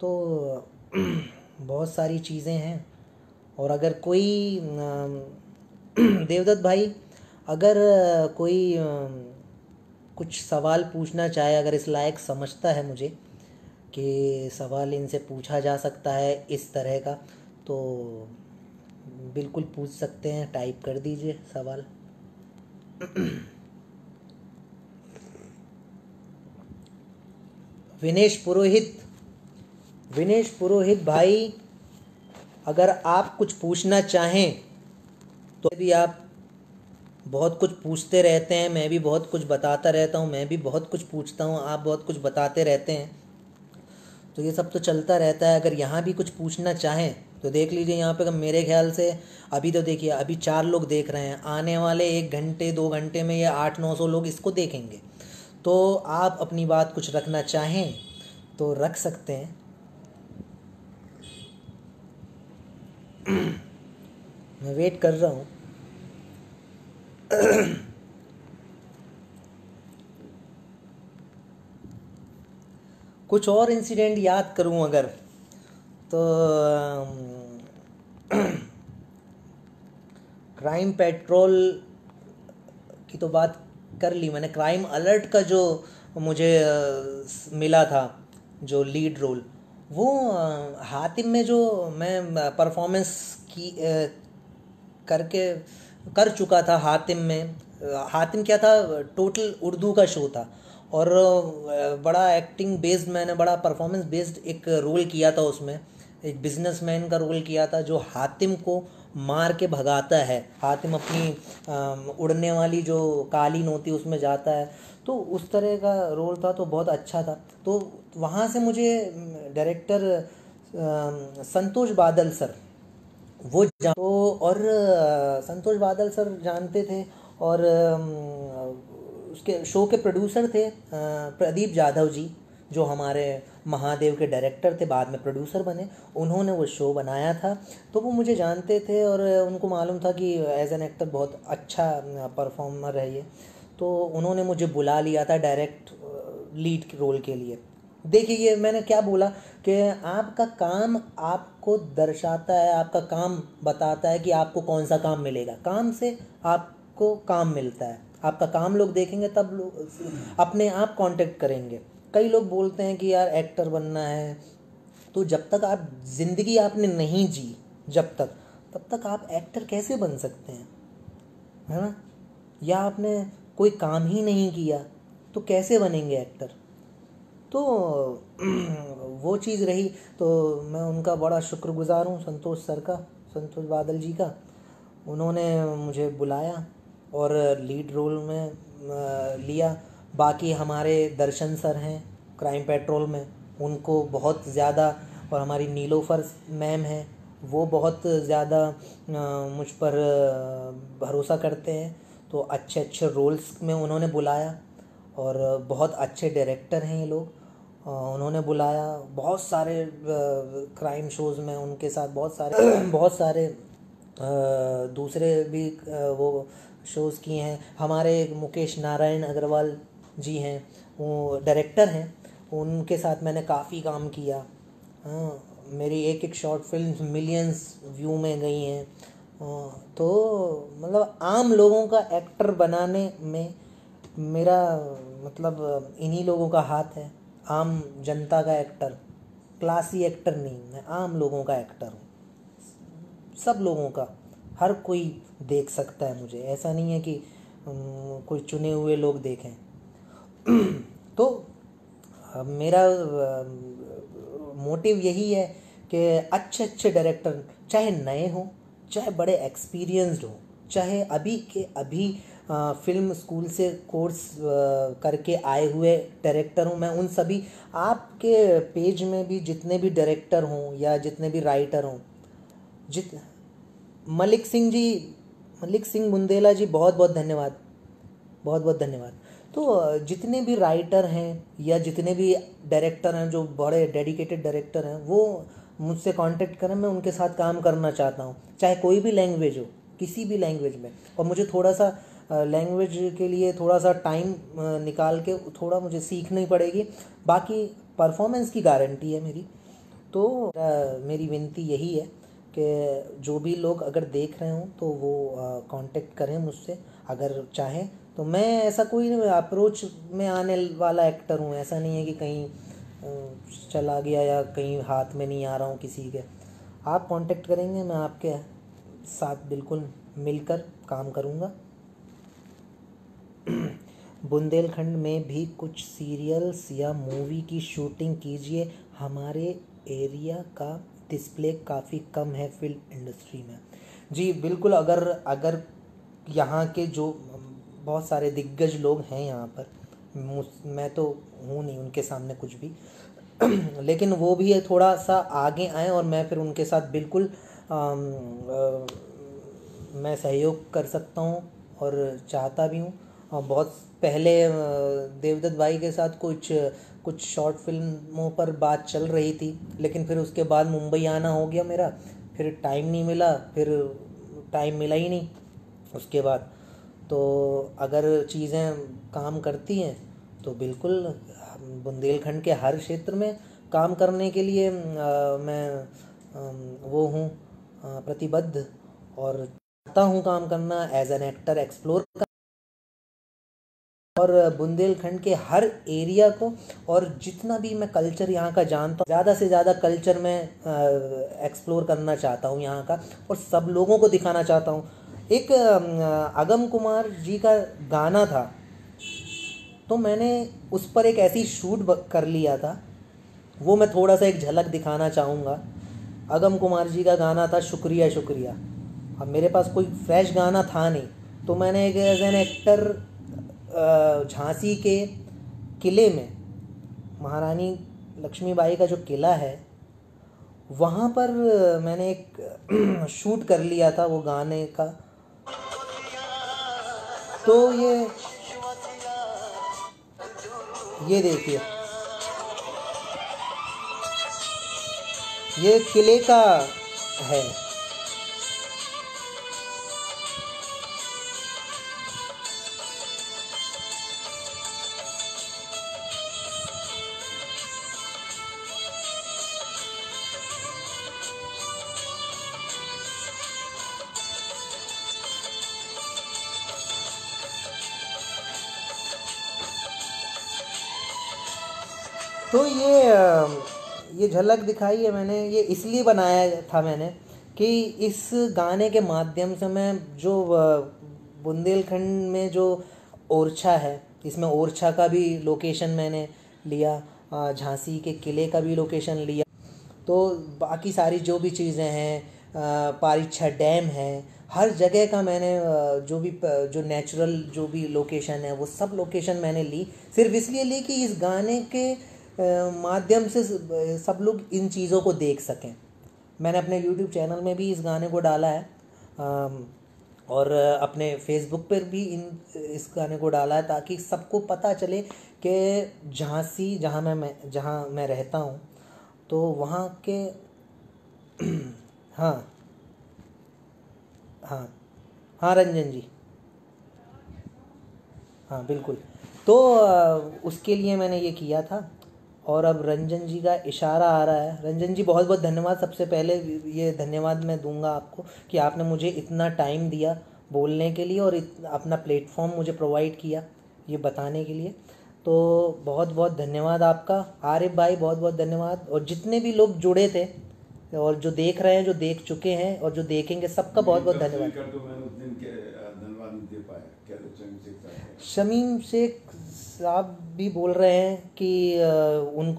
तो बहुत सारी चीज़ें हैं। और अगर कोई देवदत्त भाई, अगर कोई कुछ सवाल पूछना चाहे, अगर इस लायक समझता है मुझे कि सवाल इनसे पूछा जा सकता है इस तरह का, तो बिल्कुल पूछ सकते हैं, टाइप कर दीजिए सवाल। विनेश पुरोहित भाई, अगर आप कुछ पूछना चाहें तो भी आप बहुत कुछ पूछते रहते हैं, मैं भी बहुत कुछ बताता रहता हूँ, मैं भी बहुत कुछ पूछता हूँ, आप बहुत कुछ बताते रहते हैं, तो ये सब तो चलता रहता है। अगर यहाँ भी कुछ पूछना चाहें तो देख लीजिए, यहाँ पे मेरे ख्याल से अभी तो देखिए, अभी 4 लोग देख रहे हैं, आने वाले 1 घंटे 2 घंटे में ये 800-900 लोग इसको देखेंगे। तो आप अपनी बात कुछ रखना चाहें तो रख सकते हैं। मैं वेट कर रहा हूँ। कुछ और इंसिडेंट याद करूं अगर, तो क्राइम पेट्रोल की तो बात कर ली मैंने। क्राइम अलर्ट का जो मुझे मिला था जो लीड रोल, वो हातिम में जो मैं परफॉर्मेंस की करके कर चुका था हातिम में। हातिम क्या था, टोटल उर्दू का शो था, और बड़ा एक्टिंग बेस्ड, मैंने बड़ा परफॉर्मेंस बेस्ड एक रोल किया था उसमें। एक बिजनेसमैन का रोल किया था जो हातिम को मार के भगाता है। हातिम अपनी उड़ने वाली जो कालीन होती है उसमें जाता है, तो उस तरह का रोल था, तो बहुत अच्छा था। तो वहाँ से मुझे डायरेक्टर संतोष बादल सर, वो तो, और संतोष बादल सर जानते थे, और उसके शो के प्रोड्यूसर थे प्रदीप जाधव जी, जो हमारे महादेव के डायरेक्टर थे, बाद में प्रोड्यूसर बने। उन्होंने वो शो बनाया था, तो वो मुझे जानते थे, और उनको मालूम था कि एज एन एक्टर बहुत अच्छा परफॉर्मर है ये। तो उन्होंने मुझे बुला लिया था डायरेक्ट लीड रोल के लिए। देखिए ये मैंने क्या बोला कि आपका काम आपको दर्शाता है, आपका काम बताता है कि आपको कौन सा काम मिलेगा। काम से आपको काम मिलता है, आपका काम लोग देखेंगे तब लोग अपने आप कांटेक्ट करेंगे। कई लोग बोलते हैं कि यार एक्टर बनना है, तो जब तक आप ज़िंदगी आपने नहीं जी, जब तक तब तक आप एक्टर कैसे बन सकते हैं, है ना? या आपने कोई काम ही नहीं किया तो कैसे बनेंगे एक्टर? तो वो चीज़ रही। तो मैं उनका बड़ा शुक्रगुजार हूँ, संतोष सर का, संतोष बादल जी का। उन्होंने मुझे बुलाया और लीड रोल में लिया। बाकी हमारे दर्शन सर हैं क्राइम पेट्रोल में, उनको बहुत ज़्यादा, और हमारी नीलोफर मैम हैं, वो बहुत ज़्यादा मुझ पर भरोसा करते हैं। तो अच्छे अच्छे रोल्स में उन्होंने बुलाया, और बहुत अच्छे डायरेक्टर हैं ये लोग। उन्होंने बुलाया बहुत सारे क्राइम शोज़ में उनके साथ, बहुत सारे दूसरे भी वो शोज़ किए हैं। हमारे मुकेश नारायण अग्रवाल जी हैं, वो डायरेक्टर हैं, उनके साथ मैंने काफ़ी काम किया। हाँ, मेरी एक एक शॉर्ट फिल्म मिलियंस व्यू में गई हैं। तो मतलब आम लोगों का एक्टर बनाने में मेरा मतलब इन्हीं लोगों का हाथ है। आम जनता का एक्टर, क्लासी एक्टर नहीं, मैं आम लोगों का एक्टर हूँ, सब लोगों का। हर कोई देख सकता है मुझे, ऐसा नहीं है कि कोई चुने हुए लोग देखें। तो मेरा मोटिव यही है कि अच्छे अच्छे डायरेक्टर, चाहे नए हों, चाहे बड़े एक्सपीरियंस्ड हों, चाहे अभी के अभी फिल्म स्कूल से कोर्स करके आए हुए डायरेक्टर हूँ, मैं उन सभी, आपके पेज में भी जितने भी डायरेक्टर हों या जितने भी राइटर हों, मलिक सिंह बुंदेला जी, बहुत बहुत धन्यवाद, बहुत बहुत धन्यवाद। तो जितने भी राइटर हैं या जितने भी डायरेक्टर हैं, जो बड़े डेडिकेटेड डायरेक्टर हैं, वो मुझसे कांटेक्ट करें, मैं उनके साथ काम करना चाहता हूँ, चाहे कोई भी लैंग्वेज हो, किसी भी लैंग्वेज में। और मुझे थोड़ा सा लैंग्वेज के लिए थोड़ा सा टाइम निकाल के थोड़ा मुझे सीखनी पड़ेगी, बाकी परफॉर्मेंस की गारंटी है मेरी। तो मेरी विनती यही है कि जो भी लोग अगर देख रहे हों तो वो कांटेक्ट करें मुझसे, अगर चाहें तो। मैं ऐसा कोई अप्रोच में आने वाला एक्टर हूँ, ऐसा नहीं है कि कहीं चला गया या कहीं हाथ में नहीं आ रहा हूँ किसी के। आप कांटेक्ट करेंगे, मैं आपके साथ बिल्कुल मिलकर काम करूँगा। बुंदेलखंड में भी कुछ सीरियल्स या मूवी की शूटिंग कीजिए, हमारे एरिया का डिस्प्ले काफ़ी कम है फिल्म इंडस्ट्री में। जी बिल्कुल, अगर यहाँ के जो बहुत सारे दिग्गज लोग हैं यहाँ पर, मैं तो हूँ नहीं उनके सामने कुछ भी, लेकिन वो भी थोड़ा सा आगे आए और मैं फिर उनके साथ बिल्कुल मैं सहयोग कर सकता हूँ और चाहता भी हूँ। बहुत पहले देवदत्त भाई के साथ कुछ शॉर्ट फिल्मों पर बात चल रही थी, लेकिन फिर उसके बाद मुंबई आना हो गया मेरा, फिर टाइम नहीं मिला, फिर टाइम मिला ही नहीं उसके बाद। तो अगर चीज़ें काम करती हैं तो बिल्कुल बुंदेलखंड के हर क्षेत्र में काम करने के लिए मैं वो हूँ प्रतिबद्ध, और चाहता हूँ काम करना, एज एन एक्टर एक्सप्लोर करना, और बुंदेलखंड के हर एरिया को, और जितना भी मैं कल्चर यहाँ का जानता हूँ, ज़्यादा से ज़्यादा कल्चर में एक्सप्लोर करना चाहता हूँ यहाँ का, और सब लोगों को दिखाना चाहता हूँ। एक अगम कुमार जी का गाना था, तो मैंने उस पर एक ऐसी शूट कर लिया था, वो मैं थोड़ा सा एक झलक दिखाना चाहूँगा। अगम कुमार जी का गाना था शुक्रिया शुक्रिया। अब मेरे पास कोई फ्रेश गाना था नहीं, तो मैंने एक एज एन एक्टर झांसी के किले में, महारानी लक्ष्मीबाई का जो किला है, वहाँ पर मैंने एक शूट कर लिया था वो गाने का। तो ये देखिए, ये किले का है। तो ये झलक दिखाई है मैंने, ये इसलिए बनाया था मैंने कि इस गाने के माध्यम से मैं जो बुंदेलखंड में जो ओरछा है, इसमें ओरछा का भी लोकेशन मैंने लिया, झांसी के किले का भी लोकेशन लिया, तो बाकी सारी जो भी चीज़ें हैं, पारीछा डैम है, हर जगह का मैंने जो नेचुरल जो भी लोकेशन है वो सब लोकेशन मैंने ली, सिर्फ इसलिए ली कि इस गाने के माध्यम से सब लोग इन चीज़ों को देख सकें। मैंने अपने YouTube चैनल में भी इस गाने को डाला है, और अपने फेसबुक पर भी इस गाने को डाला है, ताकि सबको पता चले कि झांसी जहाँ मैं रहता हूँ, तो वहाँ के हाँ हाँ हाँ रंजन जी, हाँ बिल्कुल। तो उसके लिए मैंने ये किया था, और अब रंजन जी का इशारा आ रहा है। रंजन जी बहुत बहुत धन्यवाद, सबसे पहले ये धन्यवाद मैं दूंगा आपको कि आपने मुझे इतना टाइम दिया बोलने के लिए, और अपना प्लेटफॉर्म मुझे प्रोवाइड किया ये बताने के लिए, तो बहुत बहुत धन्यवाद आपका। आरिफ भाई बहुत बहुत धन्यवाद, और जितने भी लोग जुड़े थे और जो देख रहे हैं, जो देख चुके हैं और जो देखेंगे, सबका बहुत बहुत धन्यवाद। शमीम शेख साहब भी बोल रहे हैं कि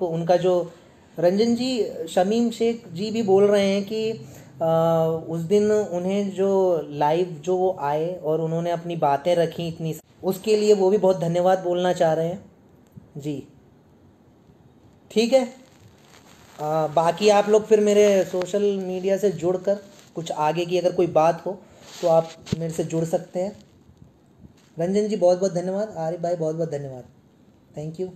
उनका जो रंजन जी, शमीम शेख जी भी बोल रहे हैं कि उस दिन उन्हें जो लाइव जो वो आए और उन्होंने अपनी बातें रखी इतनी, उसके लिए वो भी बहुत धन्यवाद बोलना चाह रहे हैं जी। ठीक है, बाकी आप लोग फिर मेरे सोशल मीडिया से जुड़कर कुछ आगे की अगर कोई बात हो तो आप मेरे से जुड़ सकते हैं। रंजन जी बहुत बहुत धन्यवाद, आरिफ भाई बहुत बहुत धन्यवाद, थैंक यू।